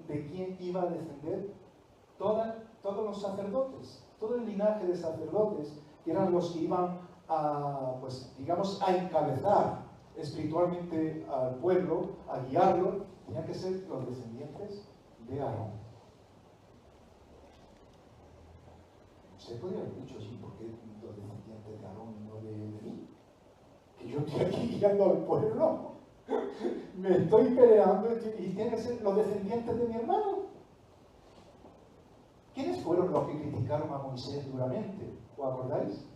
Speaker 1: de quien iba a defender todos los sacerdotes, todo el linaje de sacerdotes, que eran los que iban a, pues, digamos, a encabezar espiritualmente al pueblo, a guiarlo, tenían que ser los descendientes de Aarón. Se podría haber dicho así, porque los descendientes de Aarón y no de mí, que yo estoy aquí guiando al pueblo, me estoy peleando y tienen que ser los descendientes de mi hermano. ¿Quiénes fueron los que criticaron a Moisés duramente? ¿Os acordáis?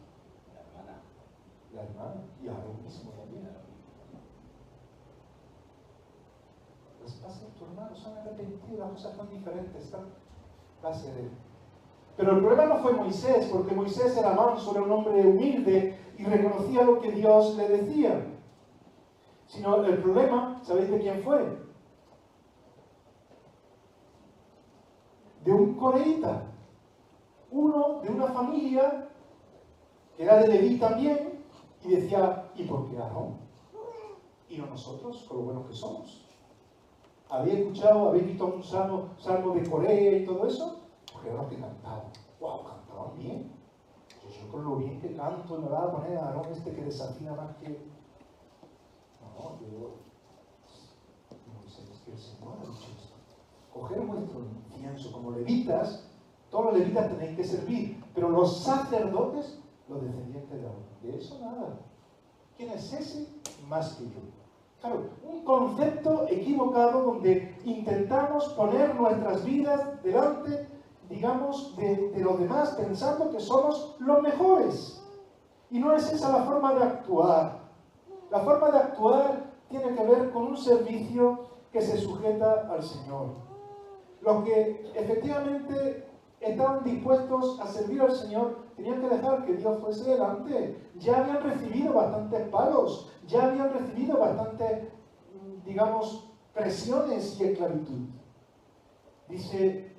Speaker 6: La hermana.
Speaker 1: La hermana y Aarón mismo también. Los pasos de tu hermano son arrepentidos, las cosas son diferentes, va a ser él. Pero el problema no fue Moisés, porque Moisés era manso, era un hombre humilde y reconocía lo que Dios le decía. Sino el problema, ¿sabéis de quién fue? De un coreíta, uno de una familia que era de Leví también, y decía, ¿y por qué Aarón? ¿Y no nosotros, con lo buenos que somos? ¿Habéis escuchado, habéis visto un salmo de Corea y todo eso? Porque eran los que cantaban. ¡Wow! Cantaban bien. Yo con lo bien que canto, me va a poner a Aarón este que desafina más que... No, es que el Señor ha dicho esto. Coger vuestro incienso como levitas, todos los levitas tenéis que servir, pero los sacerdotes, los descendientes de Aarón. De eso nada. ¿Quién es ese? Más que yo. Claro, un concepto equivocado donde intentamos poner nuestras vidas delante, digamos, de los demás, pensando que somos los mejores. Y no es esa la forma de actuar. La forma de actuar tiene que ver con un servicio que se sujeta al Señor. Los que efectivamente estaban dispuestos a servir al Señor tenían que dejar que Dios fuese delante. Ya habían recibido bastantes palos, ya habían recibido bastantes, digamos, presiones y esclavitud. Dice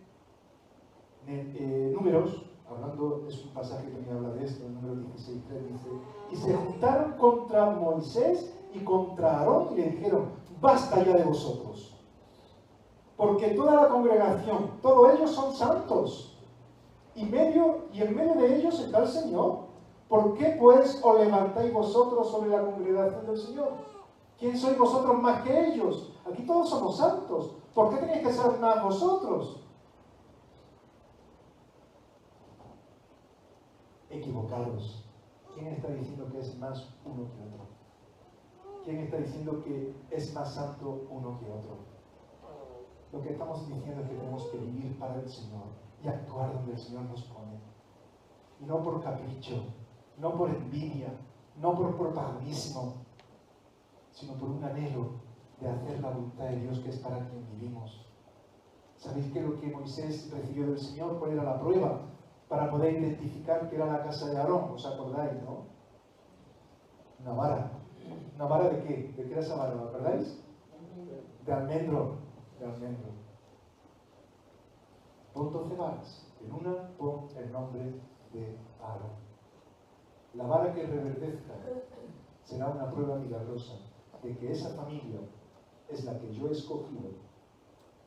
Speaker 1: Números, hablando, es un pasaje que también habla de esto, en número 16:3 dice, y se juntaron contra Moisés y contra Aarón y le dijeron, basta ya de vosotros, porque toda la congregación, todos ellos son santos, y en medio de ellos está el Señor. ¿Por qué pues os levantáis vosotros sobre la congregación del Señor? ¿Quién sois vosotros más que ellos? Aquí todos somos santos. ¿Por qué tenéis que ser más vosotros? Equivocados. ¿Quién está diciendo que es más uno que otro? ¿Quién está diciendo que es más santo uno que otro? Lo que estamos diciendo es que tenemos que vivir para el Señor y actuar donde el Señor nos pone. Y no por capricho, no por envidia, no por propagandismo, sino por un anhelo de hacer la voluntad de Dios, que es para quien vivimos. ¿Sabéis que lo que Moisés recibió del Señor? ¿Cuál era la prueba para poder identificar que era la casa de Aarón? ¿Os acordáis, no? Una vara. ¿Una vara de qué? ¿De qué era esa vara? ¿Lo acordáis? De almendro. De almendro. Pon 12 varas. En una pon el nombre de Aarón. La vara que reverdezca será una prueba milagrosa de que esa familia es la que yo he escogido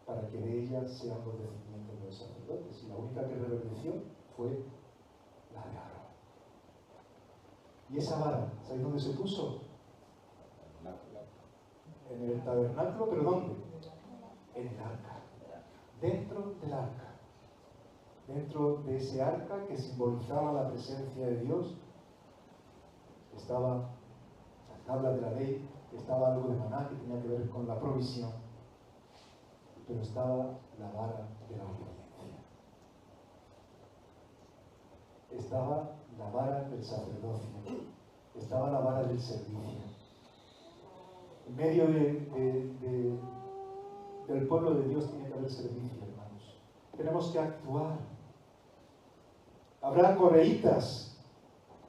Speaker 1: para que de ella sean los descendientes de los sacerdotes. Y la única que reverdeció fue la de Aarón. Y esa vara, ¿sabéis dónde se puso? En el tabernáculo, ¿pero dónde? En el arca. Dentro del arca. Dentro de ese arca que simbolizaba la presencia de Dios, estaba la tabla de la ley, estaba algo de maná que tenía que ver con la provisión, pero estaba la vara de la obediencia. Estaba la vara del sacerdocio, estaba la vara del servicio. En medio del pueblo de Dios tiene que haber servicio, hermanos. Tenemos que actuar. Habrá correitas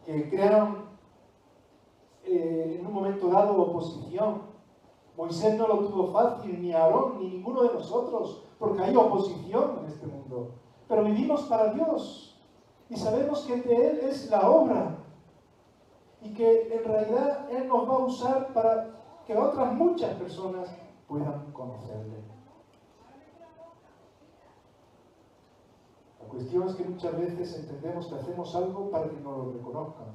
Speaker 1: que crean en un momento dado oposición, Moisés no lo tuvo fácil, ni Aarón, ni ninguno de nosotros, porque hay oposición en este mundo. Pero vivimos para Dios y sabemos que de Él es la obra y que en realidad Él nos va a usar para que otras muchas personas puedan conocerle. La cuestión es que muchas veces entendemos que hacemos algo para que nos lo reconozcan.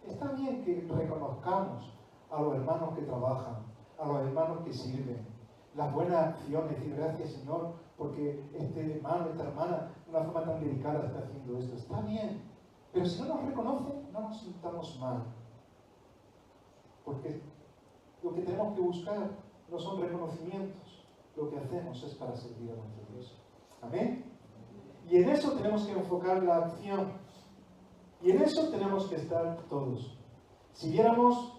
Speaker 1: Está bien que reconozcamos a los hermanos que trabajan, a los hermanos que sirven, las buenas acciones, decir gracias Señor, porque este hermano, esta hermana, de una forma tan dedicada está haciendo esto. Está bien, pero si no nos reconocen, no nos sintamos mal. Porque lo que tenemos que buscar no son reconocimientos, lo que hacemos es para servir a nuestro Dios. Amén. Y en eso tenemos que enfocar la acción. Y en eso tenemos que estar todos. Si viéramos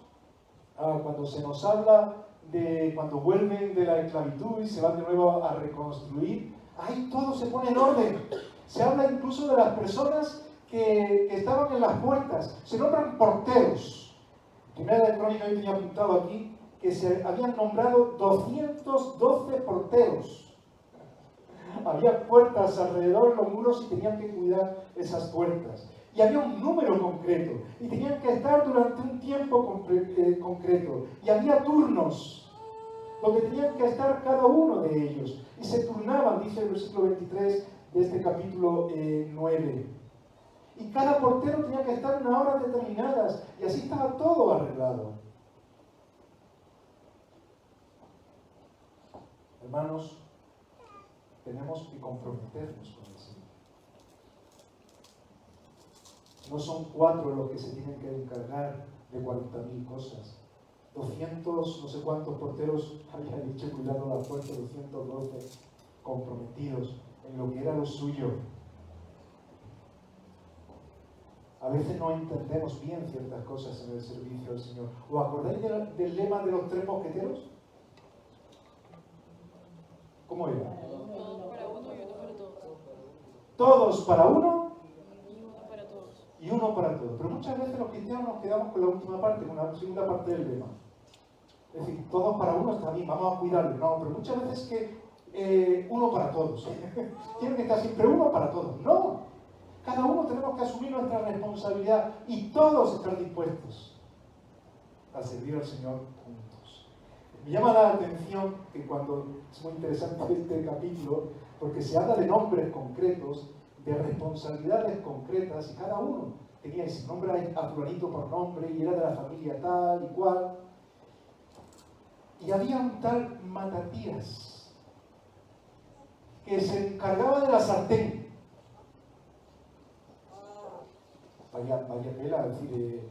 Speaker 1: cuando se nos habla de cuando vuelven de la esclavitud y se van de nuevo a reconstruir, ahí todo se pone en orden. Se habla incluso de las personas que estaban en las puertas. Se nombran porteros. Primera de Crónica, yo tenía apuntado aquí, que se habían nombrado 212 porteros. Había puertas alrededor de los muros y tenían que cuidar esas puertas. Y había un número concreto. Y tenían que estar durante un tiempo concreto. Y había turnos donde tenían que estar cada uno de ellos. Y se turnaban, dice el versículo 23 de este capítulo 9. Y cada portero tenía que estar en unas horas determinadas. Y así estaba todo arreglado. Hermanos, tenemos que comprometernos con el Señor. No son 4 los que se tienen que encargar de 40.000 cosas. 200, no sé cuántos porteros había dicho cuidando la puerta, 212 comprometidos en lo que era lo suyo. A veces no entendemos bien ciertas cosas en el servicio al Señor. ¿Os acordáis del lema de los 3 mosqueteros? ¿Cómo era? Todos para uno y uno para todos. Pero muchas veces los cristianos nos quedamos con la última parte, con la segunda parte del lema. Es decir, todos para uno está bien, vamos a cuidarlo. No, pero muchas veces que uno para todos. Tiene que estar siempre uno para todos. No. Cada uno tenemos que asumir nuestra responsabilidad y todos estar dispuestos a servir al Señor juntos. Me llama la atención que cuando, es muy interesante este capítulo, porque se habla de nombres concretos, de responsabilidades concretas, y cada uno tenía ese nombre a fulanito por nombre, y era de la familia tal y cual. Y había un tal Matatías, que se encargaba de la sartén. Vaya pela, es decir,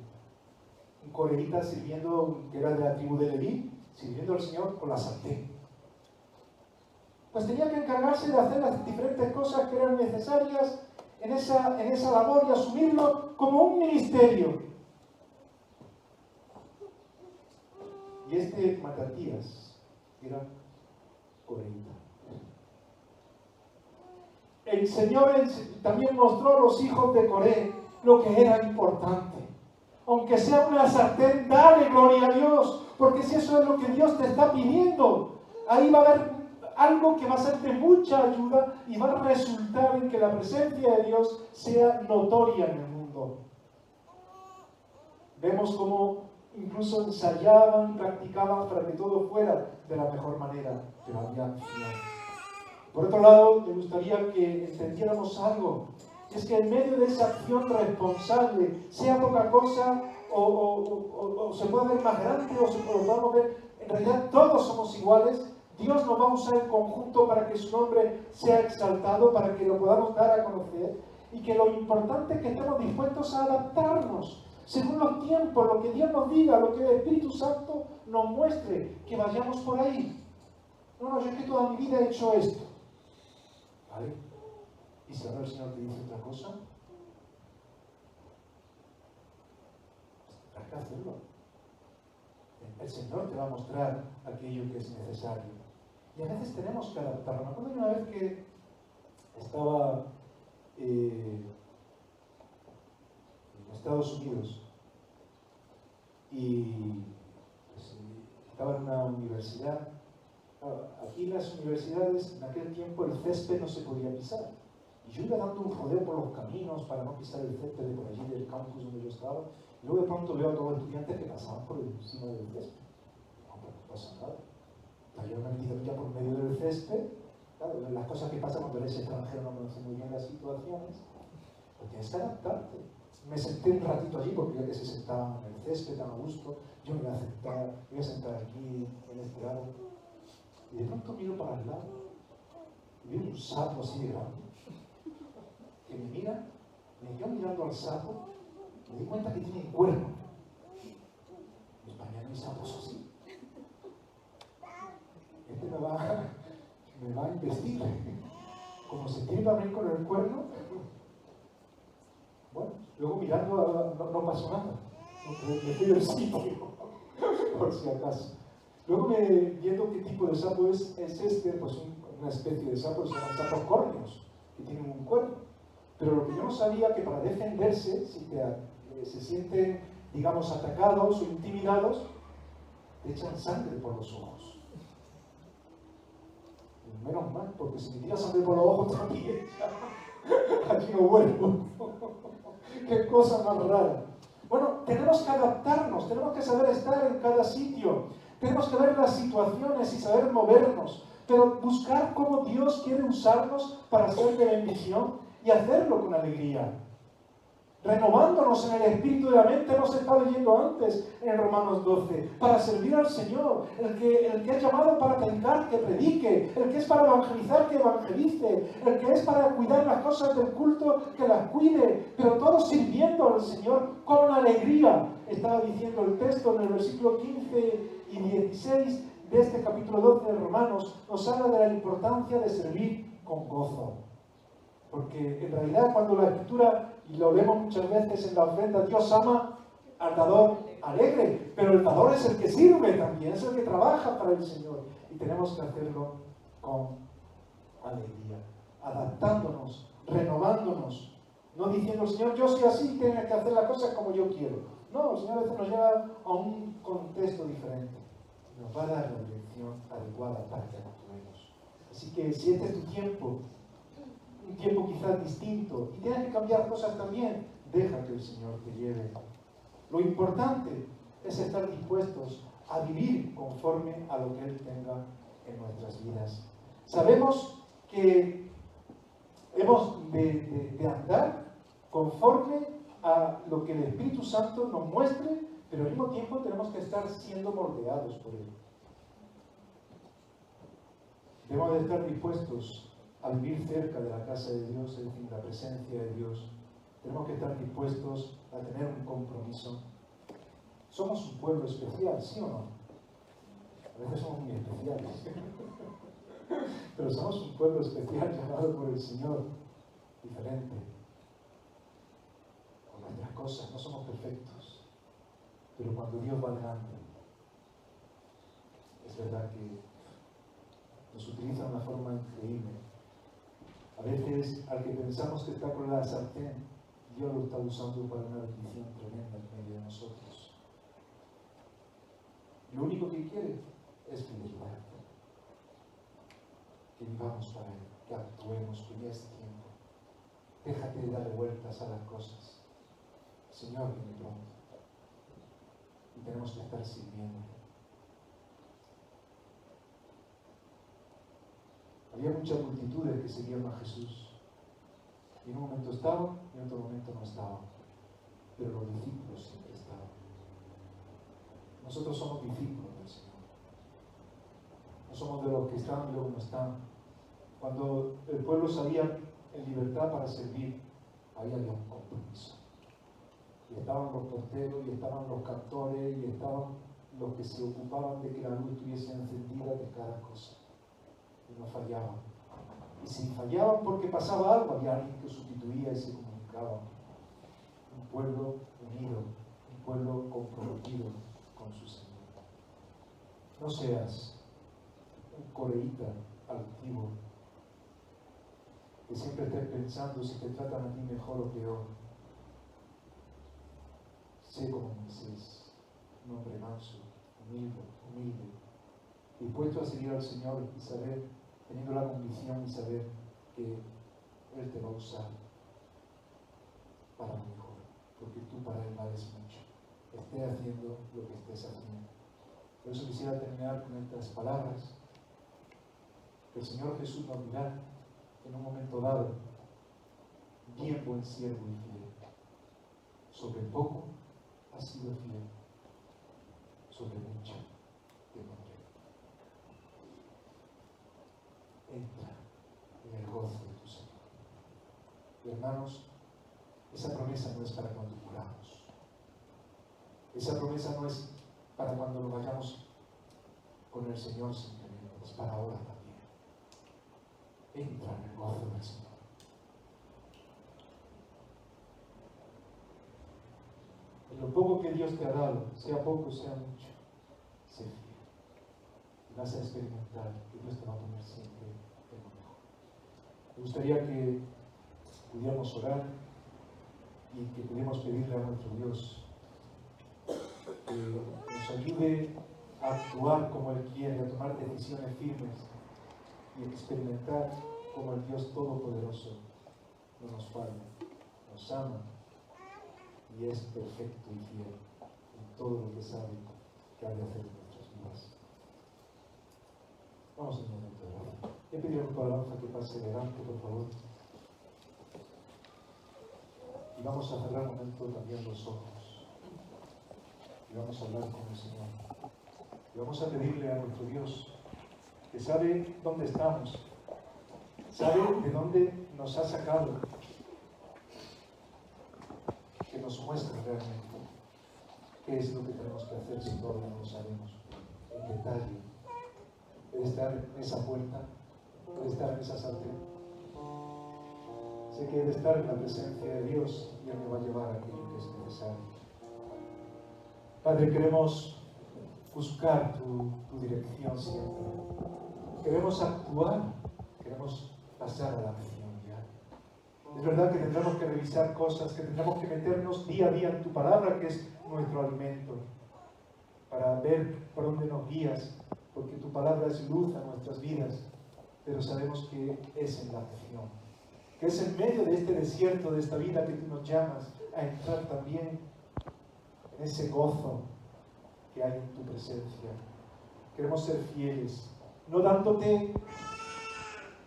Speaker 1: un coreíta sirviendo, que era de la tribu de Leví, sirviendo al Señor con la sartén. Pues tenía que encargarse de hacer las diferentes cosas que eran necesarias en esa labor y asumirlo como un ministerio. Y este Matatías era coreíta. El Señor también mostró a los hijos de Coré lo que era importante. Aunque sea una sartén, dale gloria a Dios, porque si eso es lo que Dios te está pidiendo, ahí va a haber algo que va a ser de mucha ayuda y va a resultar en que la presencia de Dios sea notoria en el mundo. Vemos cómo incluso ensayaban, practicaban para que todo fuera de la mejor manera, pero había acción. Por otro lado, me gustaría que entendiéramos algo. Es que en medio de esa acción responsable, sea poca cosa o se pueda ver más grande o se podamos ver, en realidad todos somos iguales. Dios nos va a usar en conjunto para que su nombre sea exaltado, para que lo podamos dar a conocer, y que lo importante es que estemos dispuestos a adaptarnos según los tiempos, lo que Dios nos diga, lo que el Espíritu Santo nos muestre, que vayamos por ahí. No, yo es que toda mi vida he hecho esto. ¿Vale? ¿Y si ahora el Señor te dice otra cosa? Pues tendrás que hacerlo. El Señor te va a mostrar aquello que es necesario. Y a veces tenemos que adaptarnos. Me acuerdo de una vez que estaba en Estados Unidos y pues, estaba en una universidad universidad. Claro, aquí en las universidades, en aquel tiempo, el césped no se podía pisar. Y yo iba dando un rodeo por los caminos para no pisar el césped de por allí del campus donde yo estaba. Y luego de pronto veo a todos los estudiantes que pasaban por encima del césped. No pasa nada. Yo me he metido ya por medio del césped. Claro, las cosas que pasan cuando eres extranjero no conoces muy bien las situaciones. Pero tienes que adaptarte. Me senté un ratito allí porque ya que se sentaban en el césped tan a gusto. Yo me voy a sentar aquí en este lado. Y de pronto miro para el lado y veo un sapo así de grande que me mira, me quedo mirando al sapo, me di cuenta que tiene cuerno. En España no hay sapos así. Este me va a investir. Como se tiene para venir con el cuerno, bueno, luego mirando no pasó nada. Me fui del sitio, por si acaso. Luego viendo qué tipo de sapo es este, pues una especie de sapo, se llaman sapos córneos, que tienen un cuerno. Pero lo que yo no sabía que para defenderse, si se sienten, digamos, atacados o intimidados, te echan sangre por los ojos. Y menos mal, porque si me tiras sangre por los ojos también, aquí no vuelvo. Qué cosa más rara. Bueno, tenemos que adaptarnos, tenemos que saber estar en cada sitio. Tenemos que ver las situaciones y saber movernos, pero buscar cómo Dios quiere usarnos para ser de bendición y hacerlo con alegría. Renovándonos en el espíritu de la mente, hemos estado leyendo antes en Romanos 12, para servir al Señor, el que ha llamado para predicar, que predique, el que es para evangelizar, que evangelice, el que es para cuidar las cosas del culto, que las cuide, pero todos sirviendo al Señor con alegría. Estaba diciendo el texto en el versículo 15 y 16 de este capítulo 12 de Romanos, nos habla de la importancia de servir con gozo. Porque en realidad cuando la Escritura, y lo vemos muchas veces en la ofrenda, Dios ama al dador alegre, pero el dador es el que sirve también, es el que trabaja para el Señor. Y tenemos que hacerlo con alegría, adaptándonos, renovándonos, no diciendo, Señor, yo soy así, tienes que hacer las cosas como yo quiero. No, el Señor a veces nos lleva a un contexto diferente. Nos va a dar la dirección adecuada para que actuemos. Así que si este es tu tiempo, un tiempo quizás distinto, y tienes que cambiar cosas también, deja que el Señor te lleve. Lo importante es estar dispuestos a vivir conforme a lo que Él tenga en nuestras vidas. Sabemos que hemos de andar conforme a lo que el Espíritu Santo nos muestre, pero al mismo tiempo tenemos que estar siendo moldeados por Él. Debemos de estar dispuestos a vivir cerca de la casa de Dios, es decir, la presencia de Dios. Tenemos que estar dispuestos a tener un compromiso. Somos un pueblo especial, ¿sí o no? A veces somos muy especiales. Pero somos un pueblo especial llamado por el Señor, diferente. Con nuestras cosas, no somos perfectos. Pero cuando Dios va delante, es verdad que nos utiliza de una forma increíble. A veces, al que pensamos que está con la sartén, Dios lo está usando para una bendición tremenda en medio de nosotros. Lo único que quiere es fidelidad. Que vivamos para Él, que actuemos, que ya es tiempo. Déjate de darle vueltas a las cosas. El Señor viene pronto. Y tenemos que estar sirviendo. Había muchas multitudes que seguían a Jesús. Y en un momento estaban y en otro momento no estaban. Pero los discípulos siempre estaban. Nosotros somos discípulos del Señor. No somos de los que están y luego no están. Cuando el pueblo salía en libertad para servir, ahí había un compromiso. Y estaban los porteros, y estaban los cantores, y estaban los que se ocupaban de que la luz estuviese encendida de cada cosa. Y no fallaban. Y si fallaban porque pasaba algo, había alguien que sustituía y se comunicaba. Un pueblo unido, un pueblo comprometido con su Señor. No seas un coreíta altivo, que siempre estés pensando si te tratan a ti mejor o peor. Sé como Moisés, un hombre manso, humilde, dispuesto a seguir al Señor y saber, teniendo la convicción y saber que Él te va a usar para lo mejor, porque tú para Él vales mucho, esté haciendo lo que estés haciendo. Por eso quisiera terminar con estas palabras que el Señor Jesús nos dirá en un momento dado: bien buen siervo y fiel, sobre poco has sido fiel, sobre mucho te pondré. Entra en el gozo de tu Señor. Y hermanos, esa promesa no es para cuando muramos. Esa promesa no es para cuando lo vayamos con el Señor simplemente, es para ahora también. Entra en el gozo del Señor. En lo poco que Dios te ha dado, sea poco, sea mucho, sé fiel. Y vas a experimentar que Dios te va a poner siempre en lo mejor. Me gustaría que pudiéramos orar y que pudiéramos pedirle a nuestro Dios que nos ayude a actuar como Él quiere, a tomar decisiones firmes y experimentar como el Dios Todopoderoso no nos falla, nos ama y es perfecto y fiel en todo lo que sabe que ha de hacer en nuestras vidas. Vamos a un momento de oración. He pedido a un alabanza que pase delante, por favor. Y vamos a cerrar un momento también los ojos. Y vamos a hablar con el Señor. Y vamos a pedirle a nuestro Dios, que sabe dónde estamos, sabe de dónde nos ha sacado, que nos muestre realmente qué es lo que tenemos que hacer si todavía no lo sabemos, en detalle. Puede estar en esa puerta, puede estar en esa sartén. Sé que he de estar en la presencia de Dios y Él me va a llevar a aquello que es necesario. Padre, queremos buscar tu dirección siempre. Queremos actuar, queremos pasar a la acción ya. Es verdad que tendremos que revisar cosas, que tendremos que meternos día a día en tu palabra, que es nuestro alimento, para ver por dónde nos guías, porque tu palabra es luz a nuestras vidas, pero sabemos que es en la acción, que es en medio de este desierto, de esta vida que tú nos llamas a entrar también en ese gozo que hay en tu presencia. Queremos ser fieles, no dándote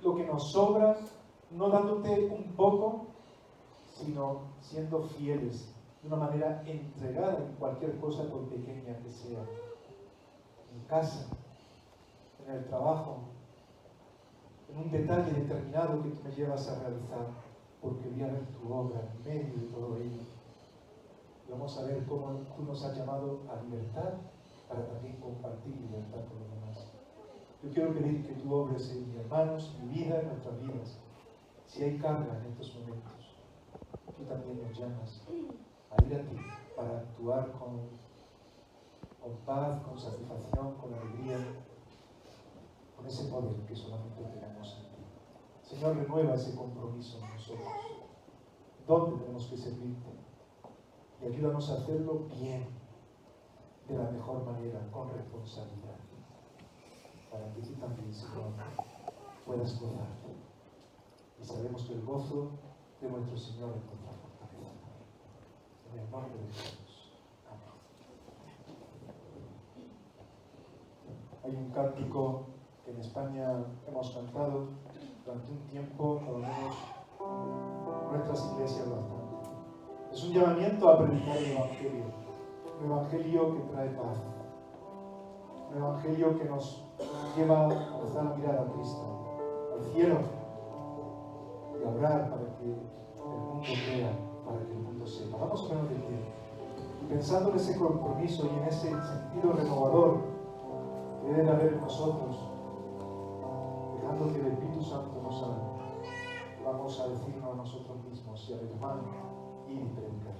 Speaker 1: lo que nos sobra, no dándote un poco, sino siendo fieles de una manera entregada en cualquier cosa, por pequeña que sea, en casa, en el trabajo, en un detalle determinado que tú me llevas a realizar, porque voy a ver tu obra en medio de todo ello. Y vamos a ver cómo tú nos has llamado a libertad para también compartir libertad con los demás. Yo quiero pedir que tú obres en mis hermanos, mi vida, en nuestras vidas. Si hay carga en estos momentos, tú también nos llamas a ir a ti para actuar con paz, con satisfacción, con alegría, con ese poder que solamente tenemos en ti. Señor, renueva ese compromiso en nosotros. ¿Dónde tenemos que servirte? Y ayúdanos a hacerlo bien, de la mejor manera, con responsabilidad, para que tú también, Señor, puedas gozarte. Y sabemos que el gozo de nuestro Señor es nuestra fortaleza. En el nombre de Jesús. Amén. Hay un cántico que en España hemos cantado durante un tiempo, por lo menos en nuestras iglesias bastante. Es un llamamiento a predicar el Evangelio. Un Evangelio que trae paz. Un Evangelio que nos lleva a alzar la mirada a Cristo, al cielo, y a orar para que el mundo vea, para que el mundo sepa. Vamos a ponernos de pie. Y pensando en ese compromiso y en ese sentido renovador que debe de haber en nosotros, dejando que el Espíritu Santo nos haga, vamos a decirnos a nosotros mismos y al hermano y predicar.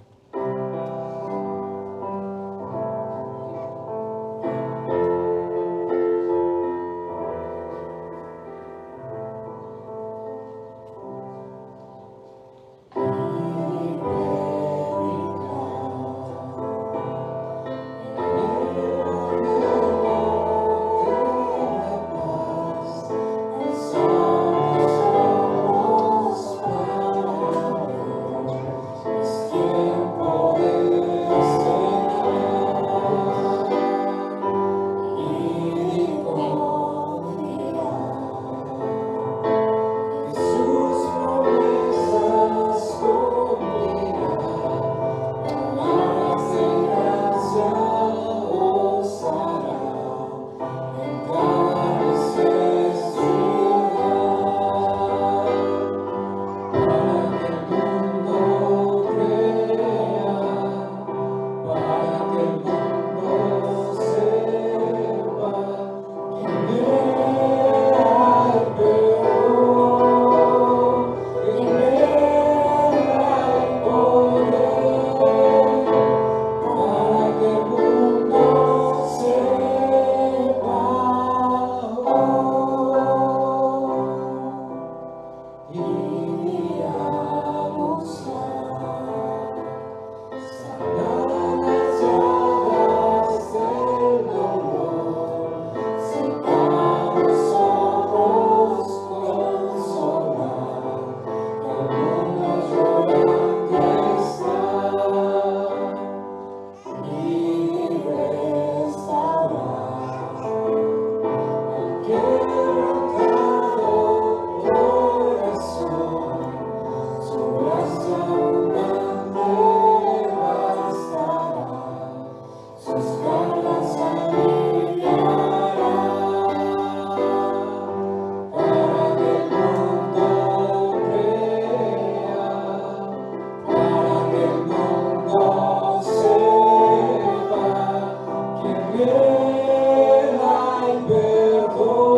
Speaker 6: bien hay perdón,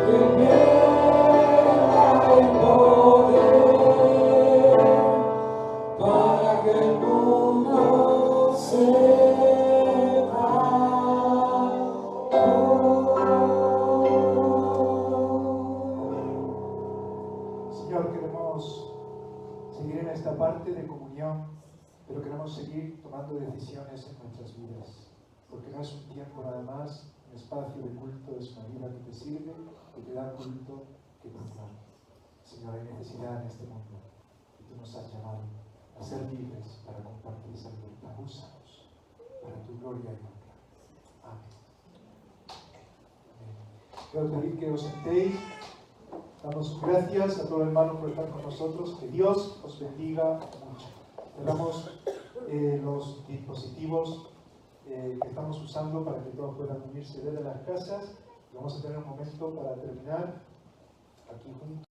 Speaker 6: que bien hay poder, para que el mundo sepa
Speaker 1: Señor, queremos seguir en esta parte de comunión, pero queremos seguir tomando decisiones en nuestras vidas, porque no es un tiempo nada más, un espacio de culto, es una vida que te sirve, que te da culto, que proclama. Señor, hay necesidad en este mundo y tú nos has llamado a ser libres para compartir esa libertad. Úsanos para tu gloria y honra. Amén. Amén. Quiero pedir que os sentéis. Damos gracias a todo el hermano por estar con nosotros. Que Dios os bendiga mucho. Cerramos los dispositivos que estamos usando para que todos puedan unirse desde las casas. Vamos a tener un momento para terminar aquí juntos.